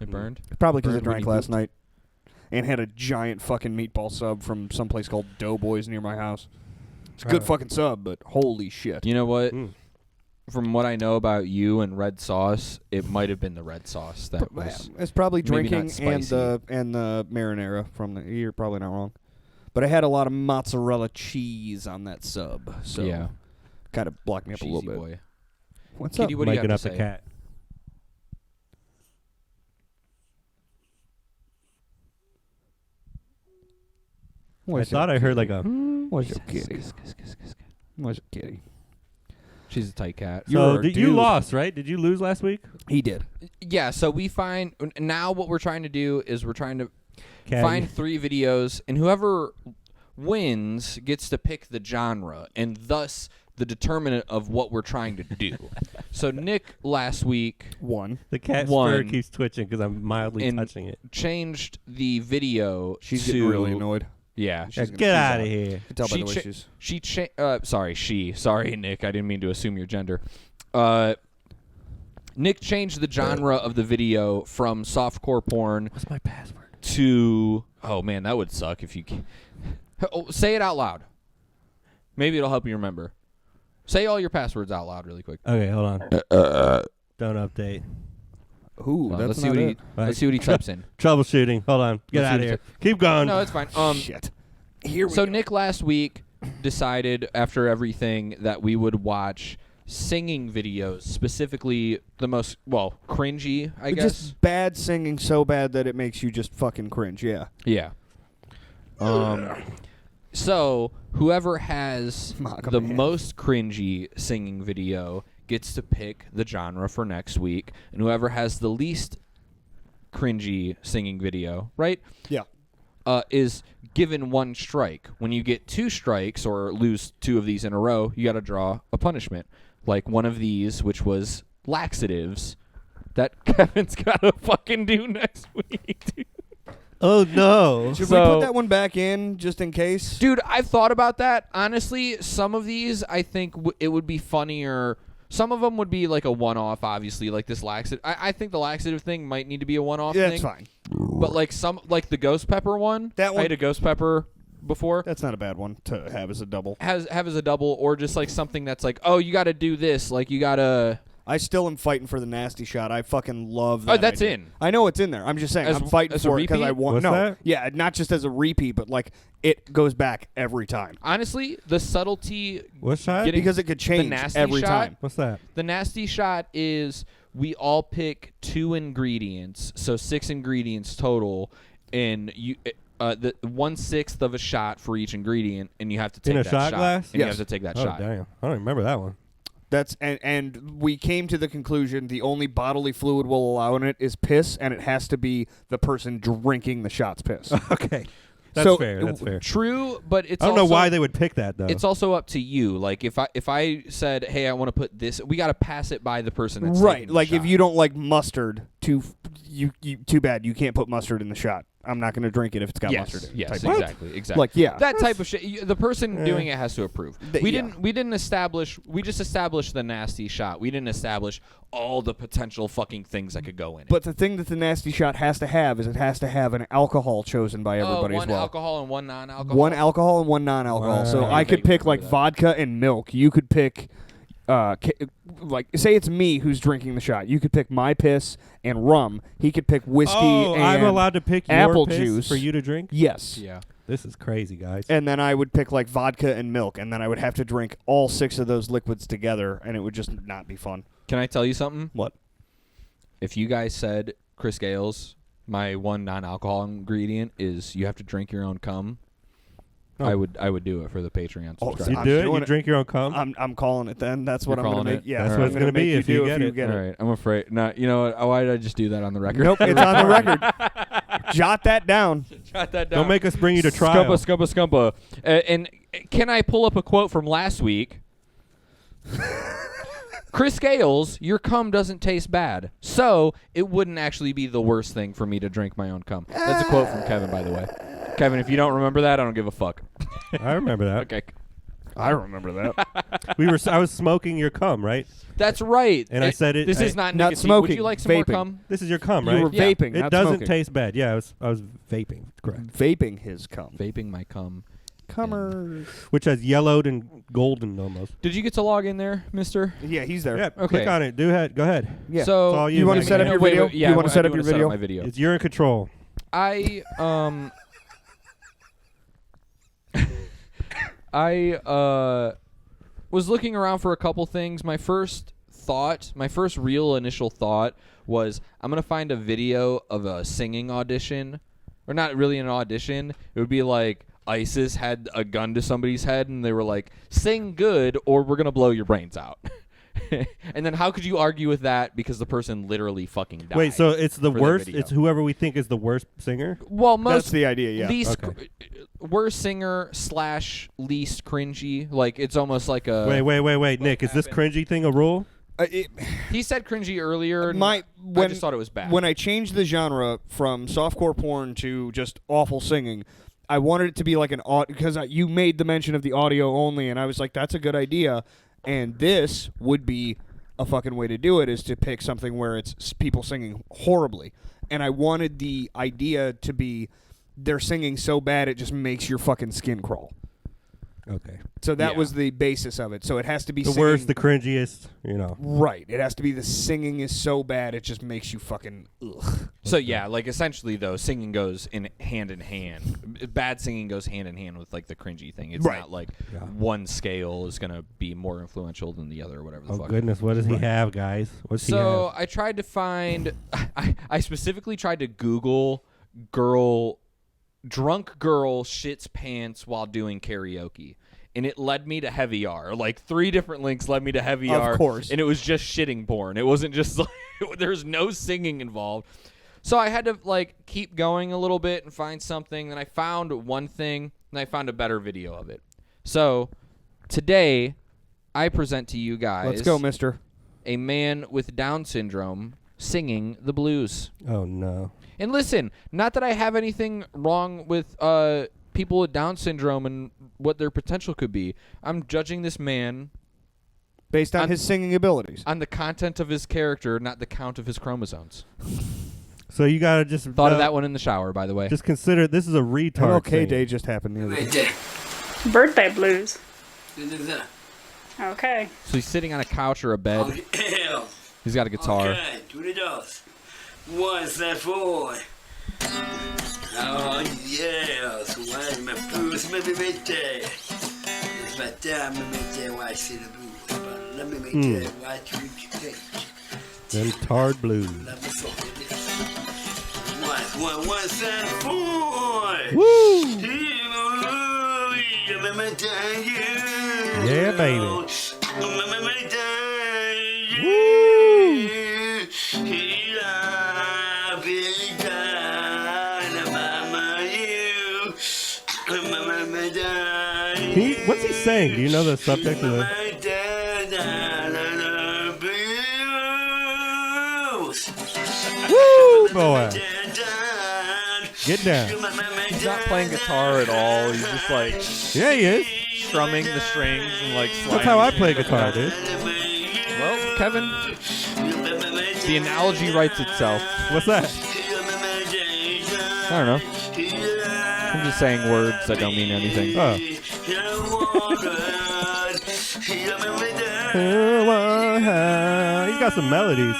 It burned? Probably because I Burned when drank you last pooped? night. And had a giant fucking meatball sub from some place called Doughboys near my house. It's a good fucking sub, but holy shit. You know what? From what I know about you and red sauce, it might have been the red sauce that was. It's probably maybe not drinking and the marinara from the. You're probably not wrong, but I had a lot of mozzarella cheese on that sub, so Yeah. kind of blocked me up a Cheesy little bit. boy. What's Kitty, up? what do you Miking have to up say? a cat. I thought I heard like a. What's your kitty? What's your kitty? She's a tight cat. So you lost, right? Did you lose last week? He did. Yeah, so we find now what we're trying to do is we're trying to Cat. find 3 videos, and whoever wins gets to pick the genre, and thus the determinant of what we're trying to do. So Nick last week One. The cat's One. fur keeps twitching because I'm mildly And- touching it. changed the video She's to getting really annoyed. Yeah. Yeah, gonna- get out of she's here. You can tell by She the way cha- she's. Sorry, Nick. I didn't mean to assume your gender. Nick changed the genre of the video from softcore porn What's my password? to... Oh, man, that would suck if you... say it out loud. Maybe it'll help you remember. Say all your passwords out loud really quick. Okay, hold on. Don't update. Ooh, Well, that's let's see not what it. let's see what he types in. Troubleshooting. Hold on. Get Let's see out of what here. it Keep going. No, it's fine. Shit. Here we So go. Nick last week decided after everything that we would watch singing videos, specifically the most cringy, I guess. Just bad singing so bad that it makes you just fucking cringe, yeah. Yeah. So whoever has Maga the Man. most cringy singing video gets to pick the genre for next week, and whoever has the least cringy singing video, right? Yeah. Is given 1 strike. When you get 2 strikes or lose 2 of these in a row, you got to draw a punishment. Like one of these, which was laxatives, that Kevin's got to fucking do next week, dude. Oh, no. Should we put that one back in just in case? Dude, I've thought about that. Honestly, some of these, I think it would be funnier. Some of them would be like a one-off, obviously, like this laxative. I think the laxative thing might need to be a one-off Yeah, thing. that's fine. But like the ghost pepper one, That one- I had a ghost pepper before. That's not a bad one to have as a double. Have as a double, or just like something that's like, oh, you got to do this. Like you got to... I still am fighting for the nasty shot. I fucking love that. Oh, that's idea. in. I know it's in there. I'm just saying. As- I'm fighting as a for it because I repeat? want. What's no, that? yeah, not just as a repeat, but like it goes back every time Honestly, the subtlety... What's that? Getting- because it could change nasty every shot? time. What's that? The nasty shot is we all pick 2 ingredients, so 6 ingredients total, and you the 1/6 of a shot for each ingredient, and you have to take In a that shot glass? and you Yes. have to take that Oh, shot. damn. I don't remember that one. That's and we came to the conclusion the only bodily fluid we'll allow in it is piss, and it has to be the person drinking the shot's piss. Okay. That's So, fair. That's fair. True, but it's I don't know also- why they would pick that, though. It's also up to you. Like if I said, hey, I want to put this, we got to pass it by the person that's Right, taking the like if shot. you don't like mustard, too bad you can't put mustard in the shot. I'm not going to drink it if it's got mustard in it. Yes, type of- exactly. Like yeah, That type of shit. The person doing it has to approve. We yeah. didn't establish. We just established the nasty shot. We didn't establish all the potential fucking things that could go in it. But the thing that the nasty shot has to have is it has to have an alcohol chosen by everybody one as well. alcohol and one non-alcohol. One alcohol and one non-alcohol. So Wow. I could pick like Remember that. vodka and milk. You could pick, like say it's me who's drinking the shot. You could pick my piss and rum. He could pick whiskey oh, and I'm allowed to pick apple your piss juice for you to drink? Yes. Yeah. This is crazy, guys. And then I would pick like vodka and milk, and then I would have to drink all 6 of those liquids together, and it would just not be fun. Can I tell you something? What? If you guys said Chris Gales, my one non-alcohol ingredient is you have to drink your own cum, Oh. I would do it for the Patreon Oh, subscribers. you I'm do it? doing You it. drink your own cum? I'm calling it then. That's what You're I'm going calling to make. it? Yeah, That's I'm what it's gonna gonna be make if you do get it. get All right, I'm afraid. No, you know what? Why did I just do that on the record? Nope, it's on the record. Jot that down. Jot that down. Don't make us bring you to trial. Scumpa. And can I pull up a quote from last week? Chris Scales, your cum doesn't taste bad, so it wouldn't actually be the worst thing for me to drink my own cum. That's a quote from Kevin, by the way. Kevin, if you don't remember that, I don't give a fuck. I remember that. Okay. I remember that. I was smoking your cum, right? That's right. And I said it. This is not not nicotine. smoking, Would you like some vaping. more cum? This is your cum, You right? were Yeah. vaping, It not doesn't smoking. taste bad. Yeah, I was vaping. Correct. Vaping his cum. Vaping my cum. Cummers. Which has yellowed and golden almost. Did you get to log in there, mister? Yeah, he's there. Yeah. Okay. Click on it. Go ahead. Yeah. So It's all You wanna Megan. set up your video? Yeah, You wanna set up your video? my video. It's you're in control. I was looking around for a couple things. My first real initial thought was I'm going to find a video of a singing audition, or not really an audition. It would be like ISIS had a gun to somebody's head and they were like, sing good or we're going to blow your brains out. And then how could you argue with that because the person literally fucking died? Wait, so it's the for that worst. video. It's whoever we think is the worst singer. Well, That's the idea, yeah. least Okay. worst singer / least cringy. Like it's almost like a. Wait, Nick, is this cringy thing a rule? He said cringy earlier. And I just thought it was bad. When I changed the genre from softcore porn to just awful singing, I wanted it to be like an because you made the mention of the audio only, and I was like, that's a good idea. And this would be a fucking way to do it, is to pick something where it's people singing horribly. And I wanted the idea to be they're singing so bad it just makes your fucking skin crawl. Okay. So that Yeah. was the basis of it. So it has to be The singing, worst, the cringiest, you know. right. It has to be the singing is so bad it just makes you fucking ugh. So yeah, like essentially though, singing goes in hand. Bad singing goes hand in hand with like the cringy thing. It's Right. not like Yeah. one scale is gonna be more influential than the other or whatever the Oh fuck. goodness, what does he have, guys? What's he So have? I tried to find. I specifically tried to Google drunk girl shits pants while doing karaoke. And it led me to Heavy R. Like 3 different links led me to Heavy R. Of course. And it was just shitting porn. It wasn't just like there's no singing involved. So I had to like keep going a little bit and find something. And I found one thing and I found a better video of it. So today I present to you guys Let's go, mister. a man with Down syndrome singing the blues. Oh no. And listen, not that I have anything wrong with people with Down syndrome and what their potential could be. I'm judging this man Based on his singing abilities. on the content of his character, not the count of his chromosomes. So you gotta just Thought of that one in the shower, by the way. Just consider this is a retard. Okay, thing. day just happened the other Right day. there. Birthday blues. This is it. Okay. So he's sitting on a couch or a bed. Okay. He's got a guitar. Okay, 2 dos. 1, 3, 4. Oh, yes. Why my blues, me meter. But me meter, why see the blues. But let me meter, why you take. Them tard blues. Let me so this. 1, 1, 3, 4. Woo! Yeah, baby. Woo! What's he saying? Do you know the subject of the? Woo, boy! Get down. He's not playing guitar at all. He's just like Yeah, he is. strumming the strings and like sliding. That's how I play guitar, dude. Well, Kevin, the analogy writes itself. What's that? I don't know. I'm just saying words that don't mean anything. Oh. He's got some melodies.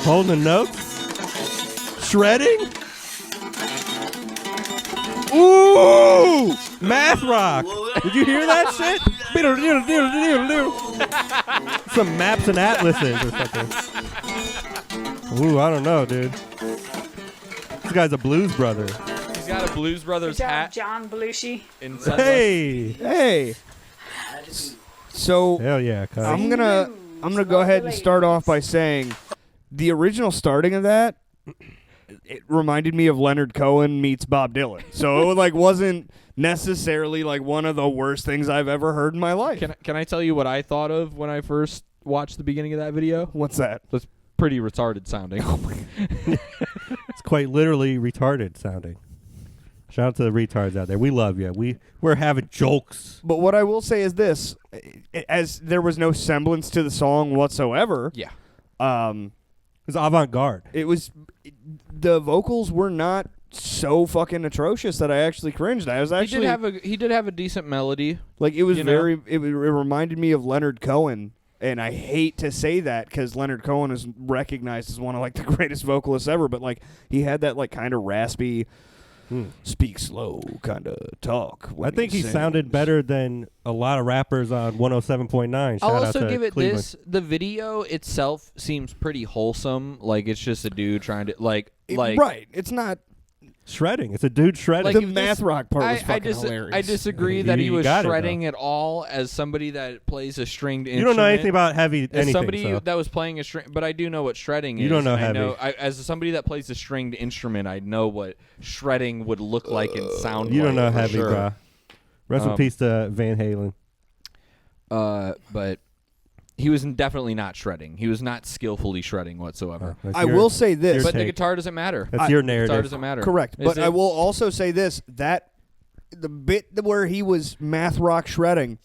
Holding the notes. Shredding. Ooh! Math rock. Did you hear that shit? Some maps and atlases or something. Ooh, I don't know, dude. This guy's a blues brother. He's got a Blues Brothers Good job, hat John Belushi. and sunglasses. Hey! Hey. So Hell yeah, cuz. I'm gonna go ahead and start off by saying the original starting of that it reminded me of Leonard Cohen meets Bob Dylan. So it like wasn't necessarily like one of the worst things I've ever heard in my life. Can I tell you what I thought of when I first watched the beginning of that video? What's that? That's pretty retarded sounding. It's quite literally retarded sounding. Shout out to the retards out there. We love you. We're having jokes. But what I will say is this: as there was no semblance to the song whatsoever. Yeah. It's avant-garde. It was the vocals were not so fucking atrocious that I actually cringed. I was actually he did have a decent melody. like it was you know? it reminded me of Leonard Cohen, and I hate to say that because Leonard Cohen is recognized as one of like the greatest vocalists ever, but like he had that like kind of raspy, speak slow kind of talk. I think he sounded better than a lot of rappers on 107.9. Shout I'll out also to give it Cleveland. this: the video itself seems pretty wholesome. Like it's just a dude trying to like right. It's not Shredding. It's a dude shredding. Like the if math this- rock part was fucking I hilarious. disagree that he You was got it, shredding at all as somebody that plays a stringed instrument. You don't know anything about heavy As anything. somebody so. that was playing a string, but I do know what shredding is. You don't know and heavy. as somebody that plays a stringed instrument, I know what shredding would look like and sound You like. don't know for heavy, sure. bro. Rest in peace to Van Halen. But he was definitely not shredding. He was not skillfully shredding whatsoever. That's I your- will say this. your But the take. guitar doesn't matter. That's your Guitar narrative. doesn't matter. Correct. Is But it? I will also say this, that the bit where he was math rock shredding,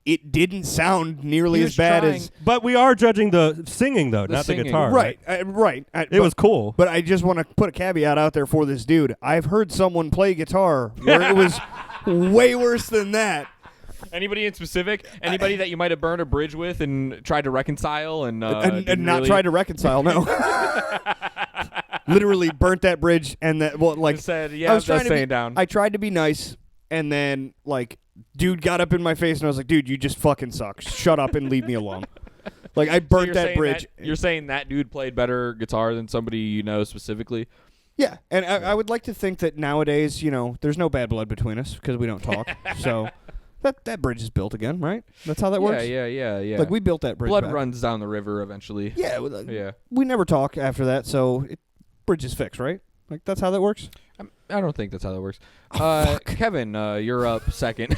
it didn't sound nearly He as was bad trying- as But we are judging the singing, though, not singing. the guitar. right. Right. It was cool. But I just want to put a caveat out there for this dude. I've heard someone play guitar where it was way worse than that. Anybody in specific? Anybody that you might have burned a bridge with and tried to reconcile and And not try to reconcile, no. Literally burnt that bridge and that said, yeah, I was trying that's to be, staying down. I tried to be nice, and then dude got up in my face and I was like, dude, you just fucking suck. Shut up and leave me alone. Like I burnt that bridge. You're saying that dude played better guitar than somebody you know specifically? Yeah, and I would like to think that nowadays, there's no bad blood between us because we don't talk. So that bridge is built again, right? That's how that works. Yeah. Like we built that bridge. Blood back. runs down the river eventually. Yeah, Yeah. We never talk after that, so bridge is fixed, right? Like that's how that works. I don't think that's how that works. Kevin, you're up second.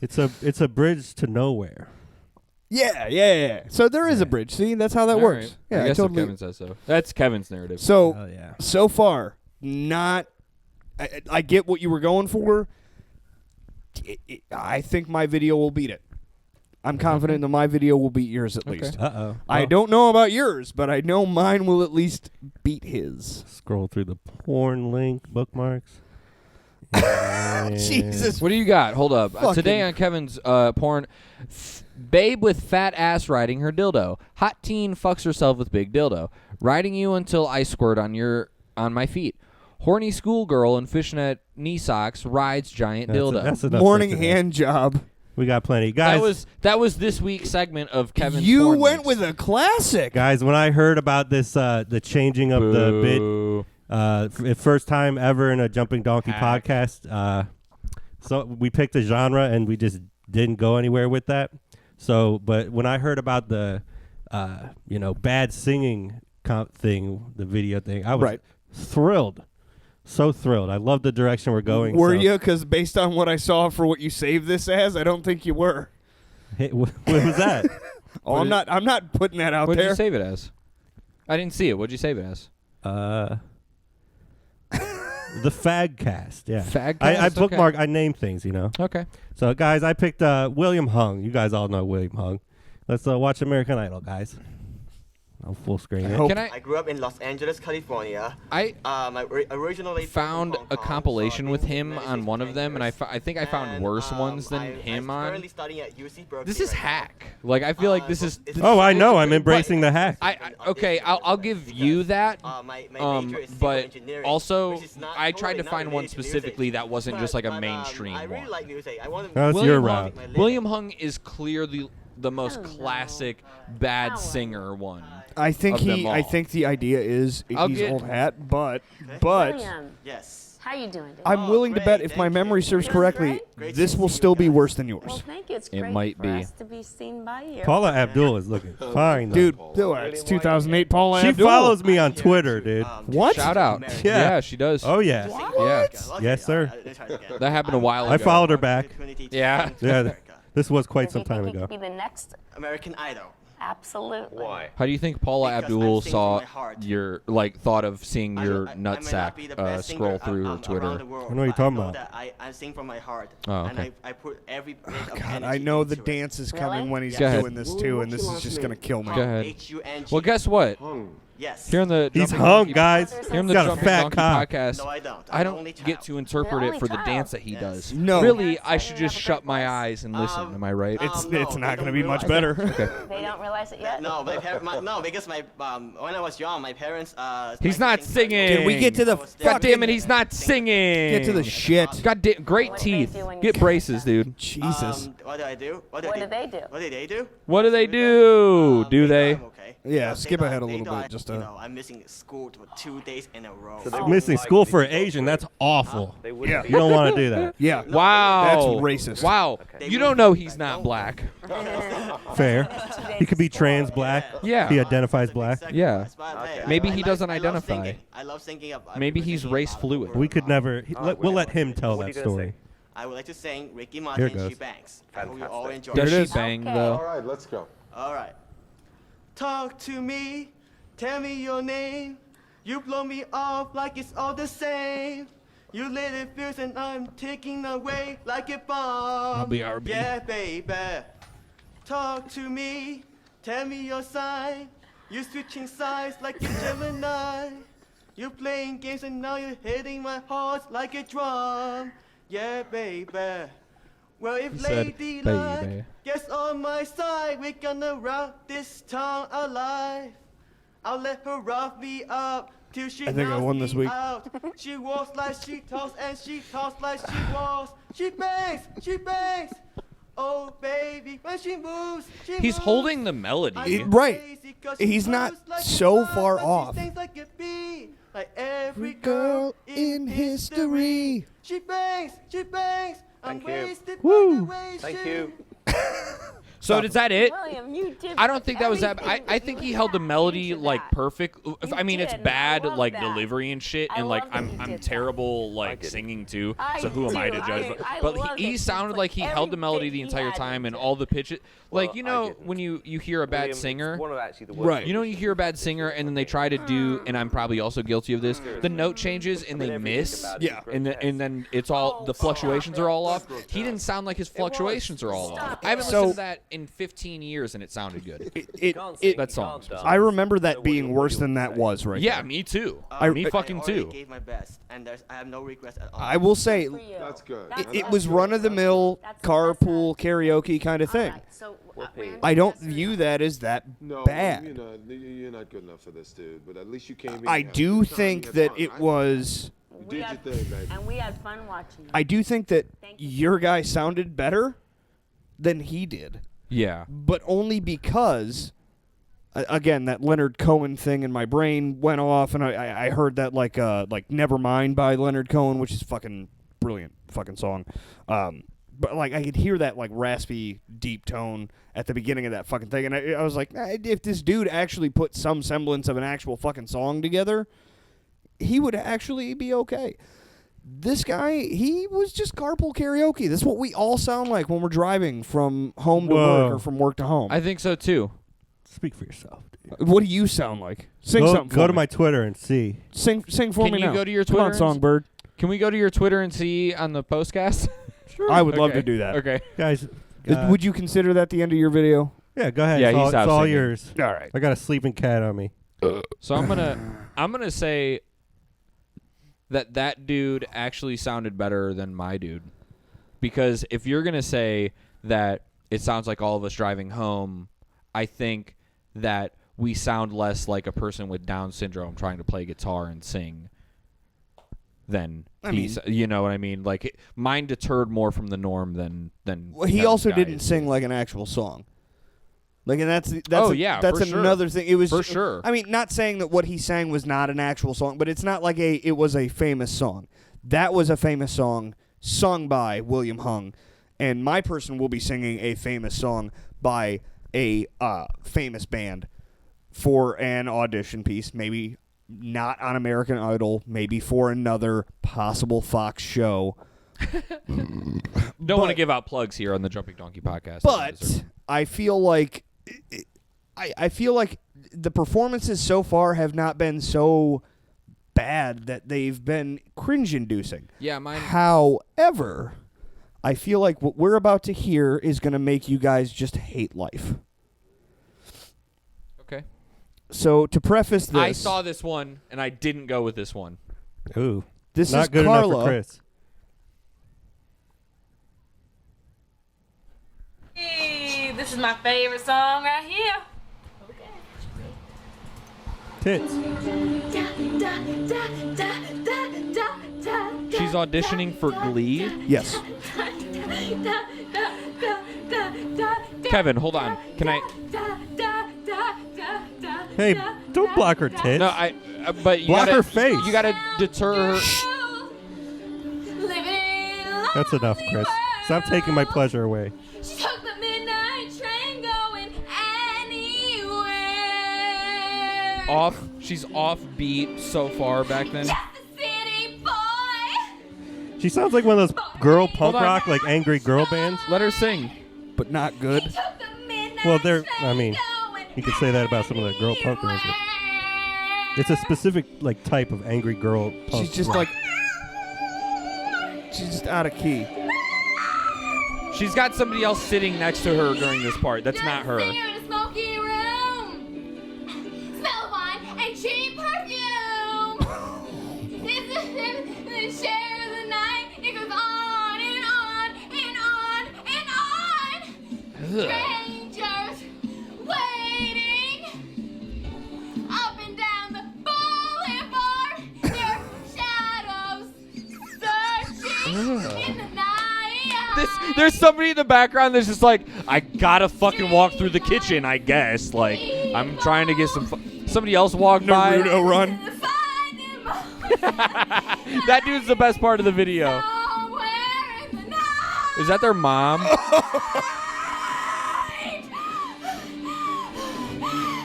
It's a bridge to nowhere. Yeah. So there is a bridge. See, that's how that All works. right. Yeah, I guess totally. if Kevin says so. That's Kevin's narrative. So Oh, yeah. so far, not. I get what you were going for. I think my video will beat it. I'm confident that my video will beat yours at least. Uh-oh. I don't know about yours, but I know mine will at least beat his. Scroll through the porn link, bookmarks. Jesus. What do you got? Hold up. Fucking- Today on Kevin's porn, babe with fat ass riding her dildo. Hot teen fucks herself with big dildo. Riding you until I squirt on my feet. Horny schoolgirl in fishnet knee socks rides giant dildo. That's enough Morning for today. hand job. We got plenty. Guys, that was this week's segment of Kevin's You porn went links. with a classic. guys, when I heard about this, the changing of the bit, Boo. first time ever in a Jumping Donkey Hack. podcast, so we picked a genre and we just didn't go anywhere with that. So, but when I heard about the, bad singing thing, the video thing, I was Right. thrilled. So thrilled. I love the direction we're going. Were so. you? Because based on what I saw for what you saved this as, I don't think you were. Hey, what was that? Oh, I'm not putting that out What'd there. you save it as? I didn't see it. What'd you save it as? The Fagcast. Yeah. Fagcast? I bookmark. Okay. I name things. Okay. So, guys, I picked William Hung. You guys all know William Hung. Let's watch American Idol, guys. I'll full screen it. Can I grew up in Los Angeles, California. I Originally found from Hong a Kong, compilation so with I've been him managing on one of for them, and I 10 years. think I found worse ones than him I'm on. currently studying at UC Berkeley This is right now. hack. Like I feel like this is. Oh, I know. I'm embracing the hack. I'll give you that. My major is civil But engineering, also, which is not I tried to totally not find one related to specifically music. that wasn't just like a But, mainstream I really one. like music. I want Oh, that's to your William route. my living. William Hung is clearly the most classic bad singer one. I think of them I all. think the idea is I'll he's get- old hat, but Yes. How you doing, Dave? I'm willing to bet, if my memory serves correctly, this will still be worse than Well, yours. thank you. It's It great might for be. us to be seen by you. Paula Abdul is looking fine, though. Dude, it's 2008 Paula She Abdul. follows me on Twitter, dude. What? Shout out. Yeah. She does. Oh, yeah. Yeah. Yes, sir. That happened a while ago. I followed her back. Yeah. Yeah, this was quite Does some he think time he ago. could be the next? American Idol. Absolutely. Why? How do you think Paula Because Abdul I'm singing saw from my heart. your thought of seeing your nutsack scroll through her Twitter? I know what you're talking about. I sing from my heart. Oh, And okay. I put every bit of God, energy I know the into it. dance is coming Really? when he's Go ahead. doing this too, and this is just gonna kill me. Go ahead. H-U-N-G. Well, guess what? Yes. Here on the He's Jumping hung, Donkey- guys. Here on the He's got a Jumping fat Donkey cock. podcast, No, I don't. I I'm don't only get child. to interpret The it for the only dance child. that he Yes. does. No. Really, Yes, I I should have just a shut great my voice. eyes and listen. Am I right? It's No, it's not they gonna don't be much realize better. They don't realize it yet? No, no, because my when I was young, my parents. He's liked not to sing singing. Can we get to the God damn it, he's not singing. Get to the shit. God damn, great What do they teeth. do when you Get sing braces, like that? dude. Jesus. What did I do? What do they do? What did they do? What do they do? Do they? I'm okay. Yeah, They skip know- ahead a they little know bit, I- just you to- know, I'm missing school for 2 days in a row. Missing school for Asian, that's awful. Yeah. You don't want to do that. Yeah. Wow. That's racist. Wow. You don't know he's not black. Fair. He could be trans black. Yeah. He identifies black. Yeah. Maybe he I doesn't love identify. singing. I love singing. Maybe he's race fluid. We could never. We'll let him tell that story. I would like to sing Ricky Here Martin it and goes. She Banks. I hope you all enjoy Does it. she bang Okay. though? All right, let's go. All right. Talk to me, tell me your name. You blow me off like it's all the same. You lit it fierce and I'm taking away like a bomb. BRB. Yeah, baby. Talk to me, tell me your sign. You switching sides like a Gemini. You playing games and now you're hitting my heart like a drum. Yeah, baby. Well, if He said, Lady "Baby." Luck gets on my side, we're gonna rock this town alive. I'll let her rough me up till she I think I knocks won this me week. out. She walks like she talks and she talks like she walks. She bangs, she bangs. Oh baby, when she moves, she He's moves. holding the melody. I'm Right. crazy 'cause she He's not moves like a so dove far and she off. sings like a bee. Like every Girl girl in history. She bangs, she bangs. I'm Thank you. wasted Woo. by the way Thank she- you. So is that it? William, you did I don't think that was that. everything I that think you he held the had melody into like that. perfect. I mean, it's did, and I bad love like that. delivery and shit, I and like love that I'm you I'm did that. terrible like singing too. I So who am I do. to judge? I But love he it. sounded Just like he held the every melody bit the he entire had time and into all the pitches. Like Well, you I know didn't. when you hear a bad William, singer. One of actually the Right. You know, you hear a bad singer, and then they try to do, and I'm probably also guilty of this. The note changes, and they miss, Yeah. and then it's all the fluctuations are all off. He didn't sound like his fluctuations are all off. I haven't So- listened to that in 15 years, and it sounded good. That song. I remember that being worse than that was right Yeah, there. me too. I- Me fucking I already too. gave my best, and I have no regrets at all. I will say For you. That's good. it was run-of-the-mill That's- carpool karaoke kind of All thing. right, so, paid. I don't view that as that No, bad. you're not good enough for this, dude. But at least you came in. I you had a do good time, think you had that fun, it right? was. You did your thing, baby. And we had fun watching it. I do think that Thank you. your guy sounded better than he did, Yeah. but only because, again, that Leonard Cohen thing in my brain went off, and I heard that like Nevermind by Leonard Cohen, which is fucking brilliant fucking song. But like I could hear that like raspy deep tone at the beginning of that fucking thing, and I was like, if this dude actually put some semblance of an actual fucking song together, he would actually be okay. This guy, he was just carpool karaoke. That's what we all sound like when we're driving from home to Whoa. work or from work to home. I think so too. Speak for yourself, dude. What do you sound like? Sing something for Go to me. my Twitter and see. Sing for Can me you now. go to your Come on, Twitter and- Songbird. Can we go to your Twitter and see on the postcast? I would love Okay. to do that. Okay. Guys, Would you consider that the end of your video? yeah, go ahead. Yeah, it's he all, stopped it's all singing. yours. All right. I got a sleeping cat on me. So I'm gonna say that dude actually sounded better than my dude, because if you're gonna say that it sounds like all of us driving home, I think that we sound less like a person with Down syndrome trying to play guitar and sing than you know what I mean? Like mine deterred more from the norm than Well, he Kevin's also guy didn't is. sing like an actual song. Like, and that's Oh, yeah, that's for sure. another thing. It was For sure. I mean, not saying that what he sang was not an actual song, but it's not like it was a famous song. That was a famous song sung by William Hung, and my person will be singing a famous song by a famous band for an audition piece, maybe not on American Idol, maybe for another possible Fox show. Don't want to give out plugs here on the Jumping Donkey podcast. But I feel like I feel like the performances so far have not been so bad that they've been cringe-inducing. Yeah, mine. However, I feel like what we're about to hear is going to make you guys just hate life. Okay. So to preface this, I saw this one and I didn't go with this one. Ooh. This Not is good Carla. enough for Chris. Hey, this is my favorite song right here. Tits. She's auditioning for Glee. Yes. Kevin, hold on. Can I? Hey, don't block her tits. No, but you Block gotta, her face. You gotta deter her. That's enough, Chris. Stop taking my pleasure away. Took the midnight train going anywhere. She's off beat so far back then. City boy. She sounds like one of those girl punk on. rock, like angry girl bands. Let her sing. But not good. Well, you could say that about some of the girl punk bands. But it's a specific like type of angry girl punk. She's just rock. like she's just out of key. She's got somebody else sitting next to her during this part. That's not her. In a smoky room. Smell of wine and cheap perfume. This is the share of the night. It goes on and on and on and on. Strangers waiting up and down the boulevard. Their shadows searching in the night. There's somebody in the background that's just like, I gotta fucking walk through the kitchen, I guess. Like, I'm trying to get some. Somebody else walked by. Naruto run. That dude's the best part of the video. Is that their mom?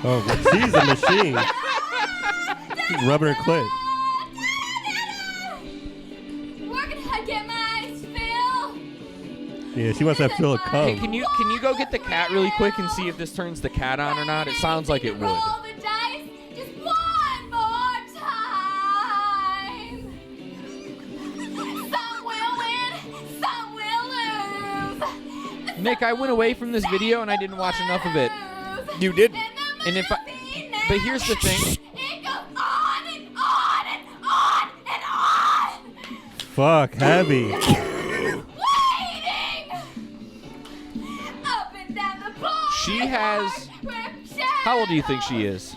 Oh, she's a machine. She's rubbing her clit. Yeah, she wants that fill of cum. Hey, can you go get the cat really quick and see if this turns the cat on or not? It sounds like it would. Nick, I went away from this video and I didn't watch enough of it. You did. And but here's the thing. Fuck, heavy. She has. How old do you think she is?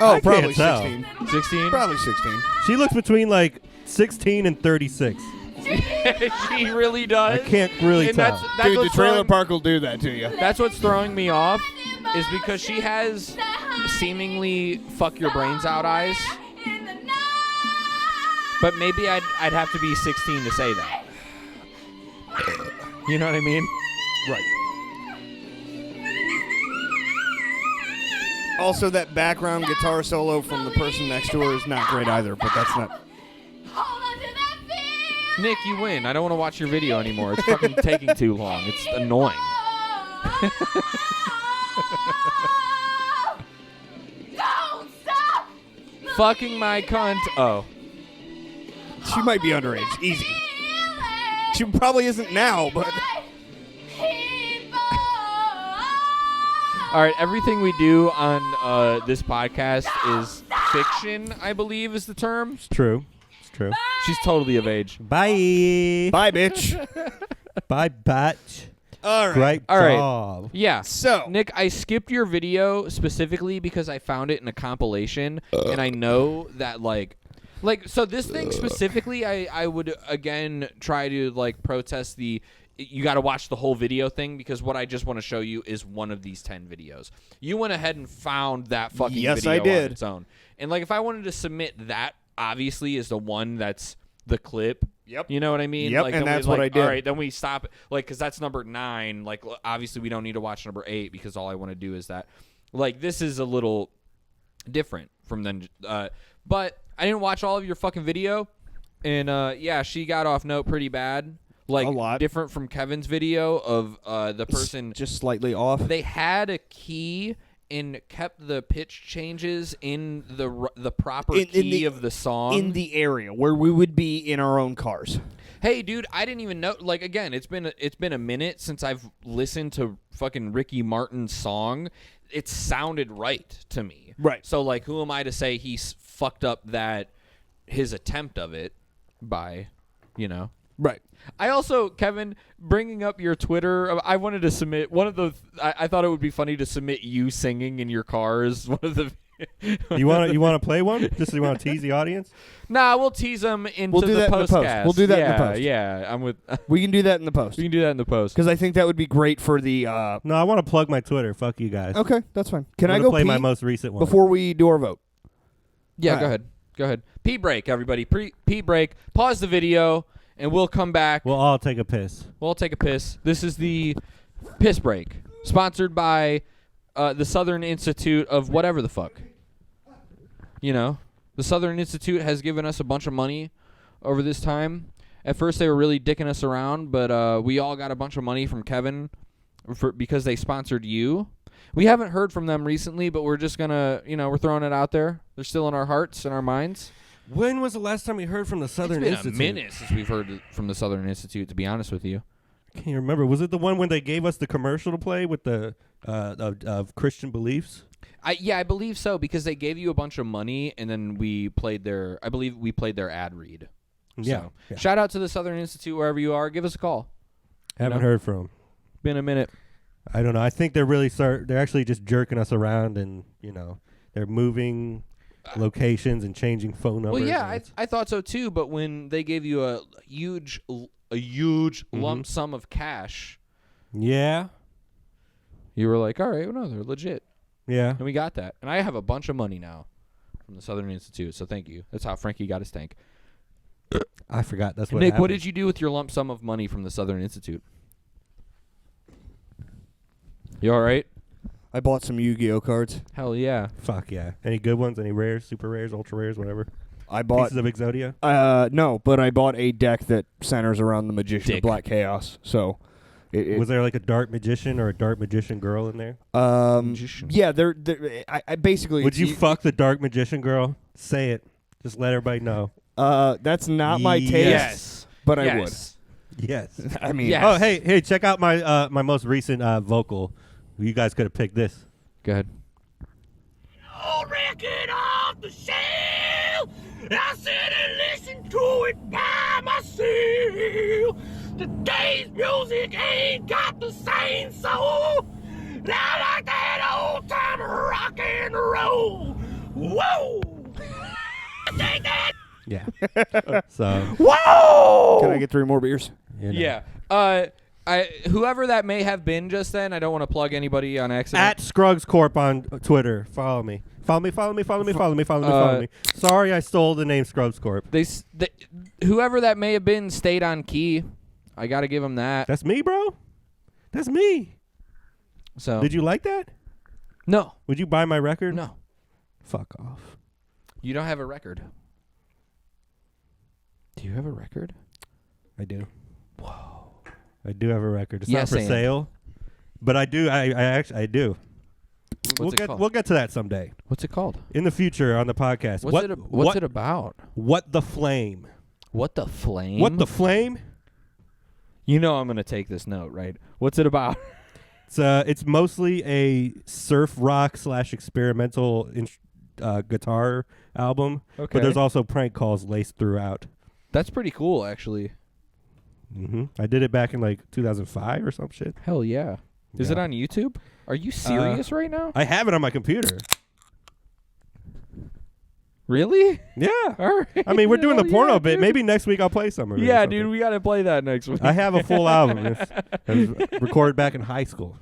Oh, I probably can't tell. 16. 16? Probably 16. She looks between like 16 and 36. She really does. I can't really And tell. that's Dude, the what's trailer throwing- park will do that to you. That's what's throwing me off, is because she has seemingly fuck your brains out eyes. But maybe I'd have to be 16 to say that. You know what I mean? Right. Also, that background guitar solo from the person next to her is not great either, but that's not. Nick, you win. I don't want to watch your video anymore. It's fucking taking too long. It's annoying. Don't stop! Fucking my cunt. Oh. She might be underage. Easy. She probably isn't now, but. All right, everything we do on this podcast is fiction, I believe is the term. It's true. It's true. She's totally of age. Bye. Bye, bitch. Bye, batch. All right. Great All right. job. Yeah. So. Nick, I skipped your video specifically because I found it in a compilation, and I know that so this thing specifically, I would again try to protest the you got to watch the whole video thing, because what I just want to show you is one of these 10 videos. You went ahead and found that fucking Yes, video I did. on its own. And if I wanted to submit that, obviously, is the one that's the clip. Yep. You know what I mean? Yep, Like, and then that's we, what like, I did. All right, then we stop it. Like, because that's number 9. Like, obviously we don't need to watch number 8 because all I want to do is that. Like, this is a little different from then. But I didn't watch all of your fucking video. And, yeah, she got off note pretty bad. Like, A lot. different from Kevin's video of the person. Just slightly off. They had a key and kept the pitch changes in the proper key of the song. in the area where we would be in our own cars. Hey, dude, I didn't even know. Like, again, it's been a minute since I've listened to fucking Ricky Martin's song. It sounded right to me. Right. So, like, who am I to say he's fucked up his attempt of it by, Right. I also, Kevin, bringing up your Twitter, I wanted to submit one of the. I thought it would be funny to submit you singing in your cars. One of the. You want to play one? Just so you want to tease the audience? Nah, we'll tease them into We'll do the that in the post. postcast. We'll do that in the post. Yeah, I'm with. We can do that in the post. We can do that in the post. Because I think that would be great for the. No, I want to plug my Twitter. Fuck you guys. Okay, that's fine. Can I'm I gonna go play pee my most recent one before we do our vote? Yeah, All go right. ahead. Go ahead. Pee break, everybody. Pee break. Pause the video, and we'll come back. We'll all take a piss. We'll take a piss. This is the piss break, sponsored by the Southern Institute of whatever the fuck. The Southern Institute has given us a bunch of money over this time. At first, they were really dicking us around, but we all got a bunch of money from Kevin because they sponsored you. We haven't heard from them recently, but we're just gonna, we're throwing it out there. They're still in our hearts and our minds. When was the last time we heard from the Southern It's been Institute? a minute since we've heard from the Southern Institute, to be honest with you. I can't remember. Was it the one when they gave us the commercial to play with the of Christian beliefs? I believe so, because they gave you a bunch of money, and then we played their ad read. Yeah. So, Yeah. shout out to the Southern Institute wherever you are. Give us a call. Haven't heard from them. Been a minute. I don't know. I think they're actually just jerking us around, and they're moving locations and changing phone numbers. Well, yeah, I thought so too. But when they gave you a huge lump sum of cash, yeah, you were like, all right, well, no, they're legit. yeah. And we got that. And I have a bunch of money now from the Southern Institute, so thank you. That's how Frankie got his tank. I forgot. That's what. Nick, happened. what did you do with your lump sum of money from the Southern Institute? You all right? I bought some Yu-Gi-Oh cards. Hell yeah. Fuck yeah. Any good ones? Any rares? Super rares? Ultra rares? Whatever. I bought. Pieces of Exodia? No, but I bought a deck that centers around the Magician Dick. of Black Chaos. So, Was there like a dark magician or a dark magician girl in there? Magician. Yeah, they're I basically. Would you fuck the dark magician girl? Say it. Just let everybody know. That's not my taste. Yes. But Yes. I would. Yes. I mean, Yes. Oh, hey, check out my my most recent vocal. You guys could have picked this. Go ahead. Old record off the shelf. I sit and listen to it by myself. Today's music ain't got the same soul. I like that old time rock and roll. Whoa! Take that. Yeah. So. Whoa! Can I get 3 more beers? Yeah. Whoever that may have been just then, I don't want to plug anybody on accident. At Scruggs Corp on Twitter. Follow me. Follow me. Sorry I stole the name Scruggs Corp. Whoever that may have been stayed on key. I got to give him that. That's me, bro. That's me. So Did you like that? No. Would you buy my record? No. Fuck off. You don't have a record. Do you have a record? I do. Whoa. I do have a record. It's Yes, not for and. sale. But I do. I actually do. What's it called? We'll get to that someday. What's it called? In the future on the podcast. What's it about? What the Flame? What the Flame? What the Flame? You know I'm going to take this note, right? What's it about? It's mostly a surf rock / experimental guitar album. Okay. But there's also prank calls laced throughout. That's pretty cool, actually. I did it back in like 2005 or some shit. Hell yeah. Is Yeah. it on YouTube? Are you serious right now? I have it on my computer. Really? Yeah. All right. I mean, we're doing the Hell porno yeah, bit. dude. Maybe next week I'll play some of it. or Yeah, something. dude, we got to play that next week. I have a full album. It was recorded back in high school.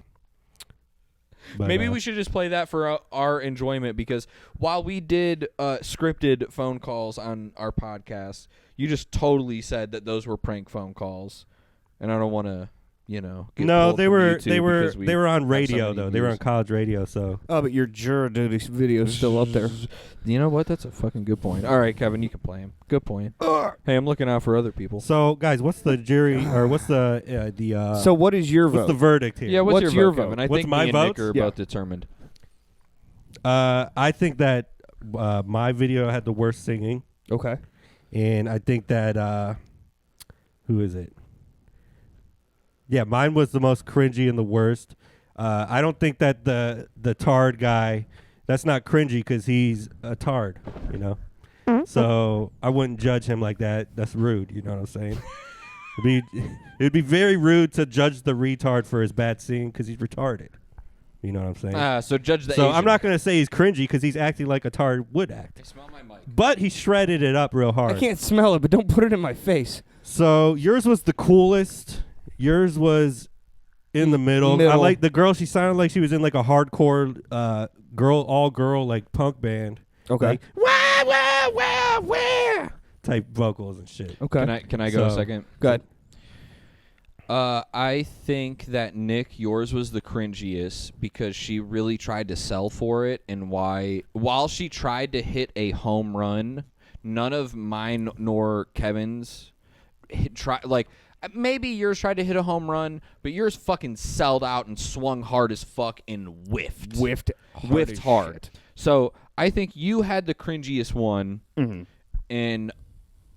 But, Maybe we should just play that for our enjoyment, because while we did scripted phone calls on our podcast, you just totally said that those were prank phone calls, and I don't want to, get No, pulled they from were YouTube they were because we they were on have so radio many though. They were on views. college radio. So Oh, but your juror duty video is still up there. You know what? That's a fucking good point. All right, Kevin, you can play him. Good point. Hey, I'm looking out for other people. so guys, what's the jury or what's the So what is your what's vote? the verdict here? Yeah, what's your vote, Kevin? I What's think my me and Nick vote? are Yeah. both determined. I think that my video had the worst singing, Okay. and I think that who is it? Yeah, mine was the most cringy and the worst. I don't think that the tard guy, that's not cringy because he's a tard, So I wouldn't judge him like that. That's rude. You know what I'm saying? It'd be very rude to judge the retard for his bad singing because he's retarded. You know what I'm saying? So judge the So Asian. I'm not gonna say he's cringy because he's acting like a tard would act. I smell my mic. But he shredded it up real hard. I can't smell it, but don't put it in my face. So yours was the coolest. Yours was in the middle. I like the girl. She sounded like she was in like a hardcore all girl like punk band. Okay. Like, wah, type vocals and shit. Okay. Can I go a So- second? Go ahead. I think that Nick, yours was the cringiest because she really tried to sell for it, and while she tried to hit a home run, none of mine nor Kevin's maybe yours tried to hit a home run, but yours fucking sold out and swung hard as fuck and whiffed. Whiffed Whiffed as hard. shit. So I think you had the cringiest one, Mm-hmm. and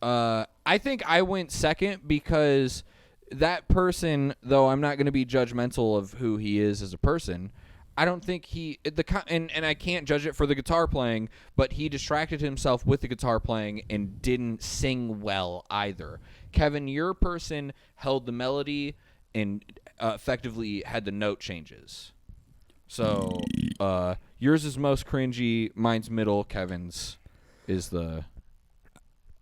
I think I went second because that person, though I'm not going to be judgmental of who he is as a person, I don't think and I can't judge it for the guitar playing, but he distracted himself with the guitar playing and didn't sing well either. Kevin, your person held the melody and effectively had the note changes. So yours is most cringy, mine's middle, Kevin's is the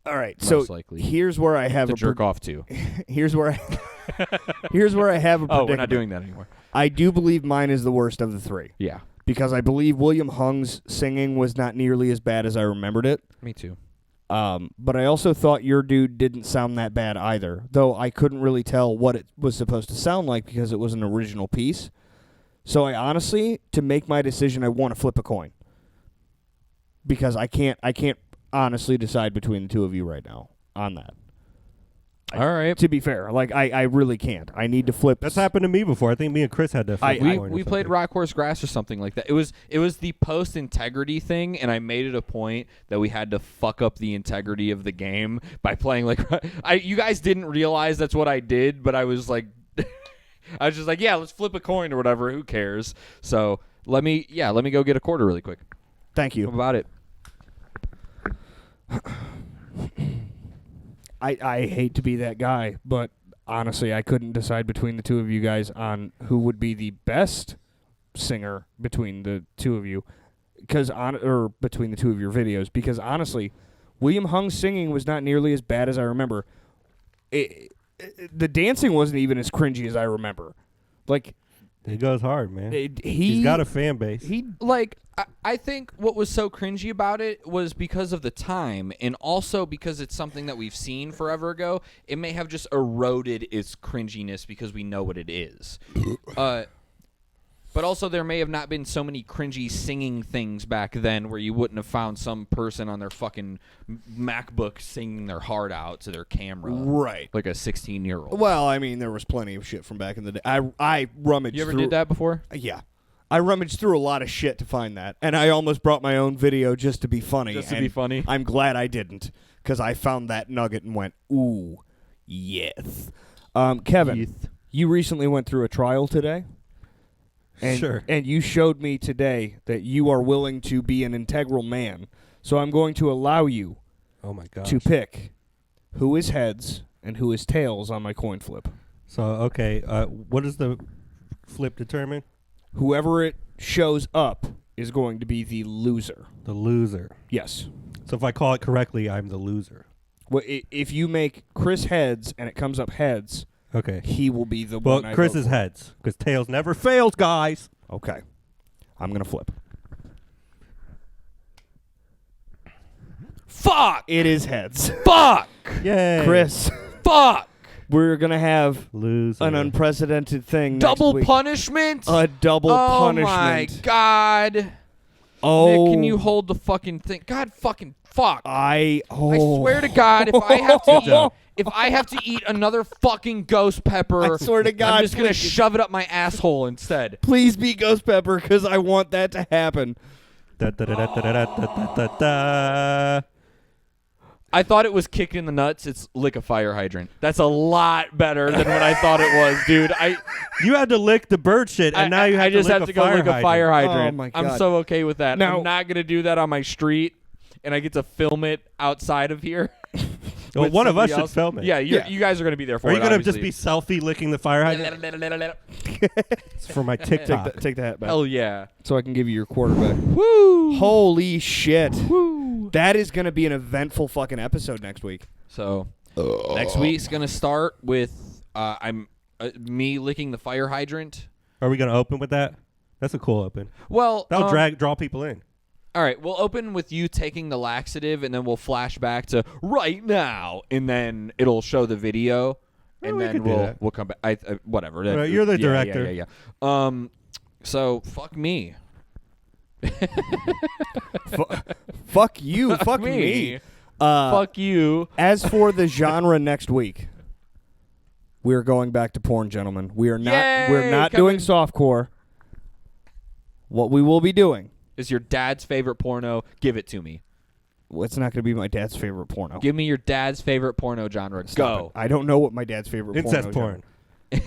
All right. most So likely here's where I have to a jerk off to. Here's where I here's where I have a Oh, predicament. we're not doing that anymore. I do believe mine is the worst of the three Yeah, because I believe William Hung's singing was not nearly as bad as I remembered it. me too. But I also thought your dude didn't sound that bad either, though I couldn't really tell what it was supposed to sound like because it was an original piece. So I honestly, to make my decision, I want to flip a coin because I can't honestly decide between the two of you right now on that. All right. To be fair, I really can't. I need to flip. That's happened to me before. I think me and Chris had to. flip a coin or We played something. Rock Horse Grass or something like that. It was the post integrity thing, and I made it a point that we had to fuck up the integrity of the game by playing like you guys didn't realize that's what I did, but I was like I was just like, yeah, let's flip a coin or whatever. Who cares? So let me go get a quarter really quick. Thank you. How about it? I hate to be that guy, but honestly, I couldn't decide between the two of you guys on who would be the best singer between the two of you, or between the two of your videos. Because honestly, William Hung's singing was not nearly as bad as I remember. The dancing wasn't even as cringy as I remember. Like, He goes hard, man. He's He's got a fan base. I think what was so cringy about it was because of the time, and also because it's something that we've seen forever ago. It may have just eroded its cringiness because we know what it is. But also there may have not been so many cringy singing things back then where you wouldn't have found some person on their fucking MacBook singing their heart out to their camera. Right. Like a 16-year-old. Well, I mean, there was plenty of shit from back in the day. I rummaged You ever through. did that before? Yeah. I rummaged through a lot of shit to find that, and I almost brought my own video just to be funny. Just to and be funny? I'm glad I didn't, because I found that nugget and went, ooh, yes. Kevin, you recently went through a trial today. And, Sure. And you showed me today that you are willing to be an integral man. So I'm going to allow you Oh my gosh. to pick who is heads and who is tails on my coin flip. So okay, what does the flip determine? Whoever it shows up is going to be the loser. The loser. Yes. So if I call it correctly, I'm the loser. Well, if you make Chris heads and it comes up heads, Okay. he will be the Well, one I Chris vote is for. heads because tails never fails, guys. Okay. I'm going to flip. Fuck! It is heads. Fuck! Yay. Chris, Fuck! we're going to have Loser. an unprecedented thing Double next week. punishment? A double oh punishment. my God. Oh. Nick, can you hold the fucking thing? God fucking fuck. I swear to God, if I have to eat another fucking ghost pepper, I swear to God, I'm just gonna please. shove it up my asshole instead. Please be Ghost Pepper, because I want that to happen. Da, da, da, da, da, da, da, da, da. I thought it was kick in the nuts. It's lick a fire hydrant. That's a lot better than what I thought it was, dude. You had to lick the bird shit, and now you have I just to lick have to go lick a fire hydrant. Oh my I'm God. so okay with that. Now- I'm not gonna do that on my street, and I get to film it outside of here. Well, with one of us somebody should else. film it. Yeah, Yeah. you guys are gonna be there for Are it. you going to just obviously. be selfie licking the fire hydrant? It's for my TikTok. Take the hat back. Hell yeah. So I can give you your quarterback. Woo! Holy shit. Woo! That is going to be an eventful fucking episode next week. So next week's gonna start with me licking the fire hydrant. Are we going to open with that? That's a cool open. Well, That'll draw people in. All right, we'll open with you taking the laxative, and then we'll flash back to right now, and then it'll show the video, and we then could do that. we'll come back. Whatever. Right, you're the director. Yeah. So fuck me. Fuck you. Fuck me. Fuck you. As for the genre next week, we're going back to porn, gentlemen. We're Yay, not Kevin. doing softcore. What we will be doing, Is your dad's favorite porno? Give it to me. well, it's not going to be my dad's favorite porno. Give me your dad's favorite porno genre. Stop Go. it. I don't know what my dad's favorite Incest porno porn.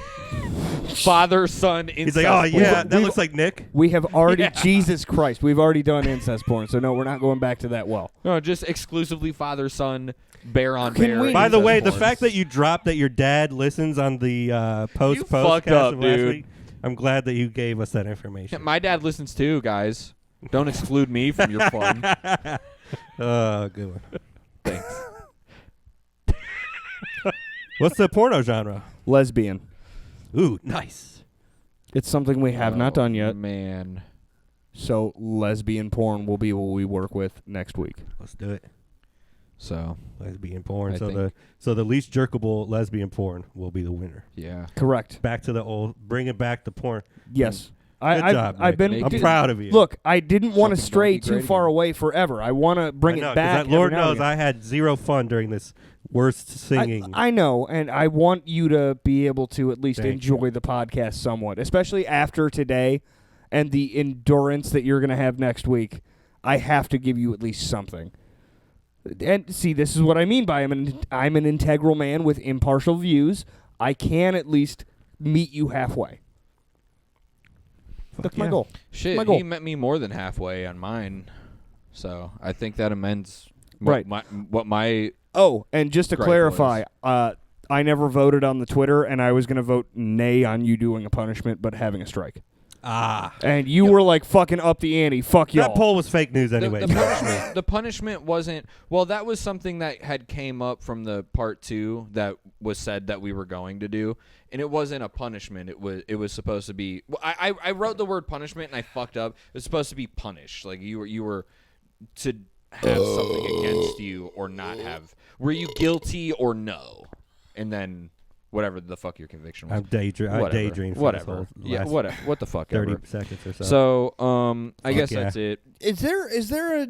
Father, son, incest. He's like, oh, yeah, porn. that looks like Nick. We have already, Yeah. Jesus Christ, we've already done incest porn, so no, we're not going back to that well. No, just exclusively father, son, bear on Can bear. we- By the incest way, the porn. fact that you dropped that your dad listens on the post fucked cast up, of last dude. week, I'm glad that you gave us that information. My dad listens too, guys. Don't exclude me from your fun. Oh, good one. Thanks. What's the porno genre? Lesbian. Ooh, nice. It's something we have not done yet, Man. so lesbian porn will be what we work with next week. Let's do it. So, Lesbian porn. I So think- the least jerkable lesbian porn will be the winner. yeah. Correct. Back to the old, bring it back to porn. Yes. Good job, I've Nick. been. I'm proud of you. Look, I didn't want to Something stray don't be too great far again. away forever. I want to bring I know, it 'cause back. Lord every now knows and I had zero fun during this worst singing. I know, and I want you to be able to at least Thank enjoy the podcast somewhat, especially after today and the endurance that you're going to have next week. I have to give you at least something. And see, this is what I mean by I'm an integral man with impartial views. I can at least meet you halfway. That's my yeah. goal. Shit, my goal. he met me more than halfway on mine. So, I think that amends Right. what my Oh, and just to Gripe clarify, I never voted on the Twitter, and I was going to vote nay on you doing a punishment but having a strike. Ah. And you were like fucking up the ante. Fuck y'all. That poll was fake news anyway. the punishment wasn't well. That was something that had came up from the part 2 that was said that we were going to do, and it wasn't a punishment. It was supposed to be. Well, I wrote the word punishment and I fucked up. It was supposed to be punished. Like you were to have something against you or not have. Were you guilty or no? And then whatever the fuck your conviction was. I daydreamed for Whatever. this whole Yeah. last Whatever. What the fuck 30 ever. seconds or so. So I guess yeah. that's it. Is there a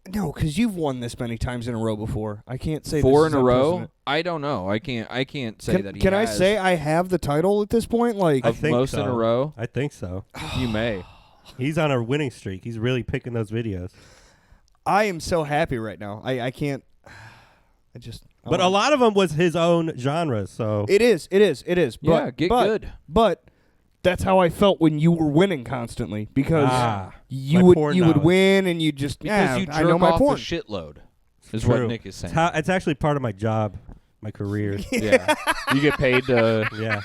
no? Because you've won this many times in a row before. I can't say 4 this in is a row. unprecedented. I don't know. I can't say that he Can I has. say I have the title at this point? Like, I of think most so. in a row? I think so. You may. He's on a winning streak. He's really picking those videos. I am so happy right now. I can't. I just. But a lot of them was his own genre, so It is. Yeah, But, get but, good. But that's how I felt when you were winning constantly because my you would porn would knowledge. win and you just Because you I know jerk my off porn. a shitload. Is True. what Nick is saying. It's actually part of my job, my career. Yeah. You get paid to. Yeah.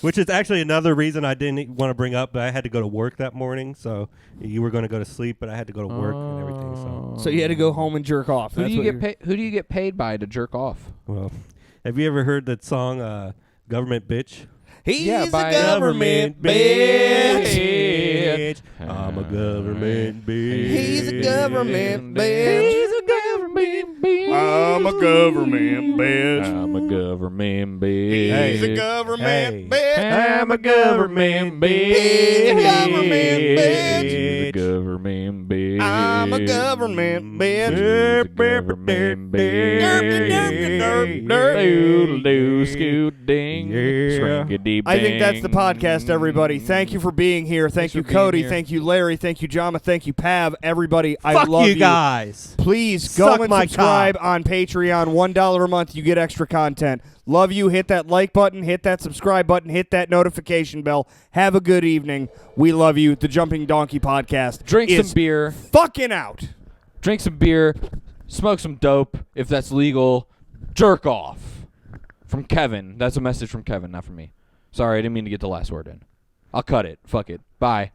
Which is actually another reason I didn't want to bring up, but I had to go to work that morning. So you were going to go to sleep, but I had to go to work and everything. So, So you had to go home and jerk off. Who That's do you what get you're- paid? Who do you get paid by to jerk off? well, have you ever heard that song, "Government Bitch"? He's Yeah, a by government bitch. bitch. I'm a government bitch. He's a government bitch. He's a government bitch. I'm a government bitch. I'm a government bitch. He's a government Hey. bitch. I'm a government bitch. He's a government bitch. He's a government bitch. I'm a government bitch. He's a government bitch. Doodle-doo, scoot-ding. Shrinkity-bang. I think that's the podcast, everybody. Thank you for being here. Thank you, for being Cody. here. Thank you, Larry. Thank you, Jama. Thank you, Pav. Everybody, I Fuck love you guys. Please Suck go and my subscribe on Patreon. $1 a month, you get extra content. Love you. Hit that like button. Hit that subscribe button. Hit that notification bell. Have a good evening. We love you. The Jumping Donkey Podcast. Drink is some beer. Fucking out. Drink some beer. Smoke some dope if that's legal. Jerk off. From Kevin. That's a message from Kevin, not from me. Sorry, I didn't mean to get the last word in. I'll cut it. Fuck it. Bye.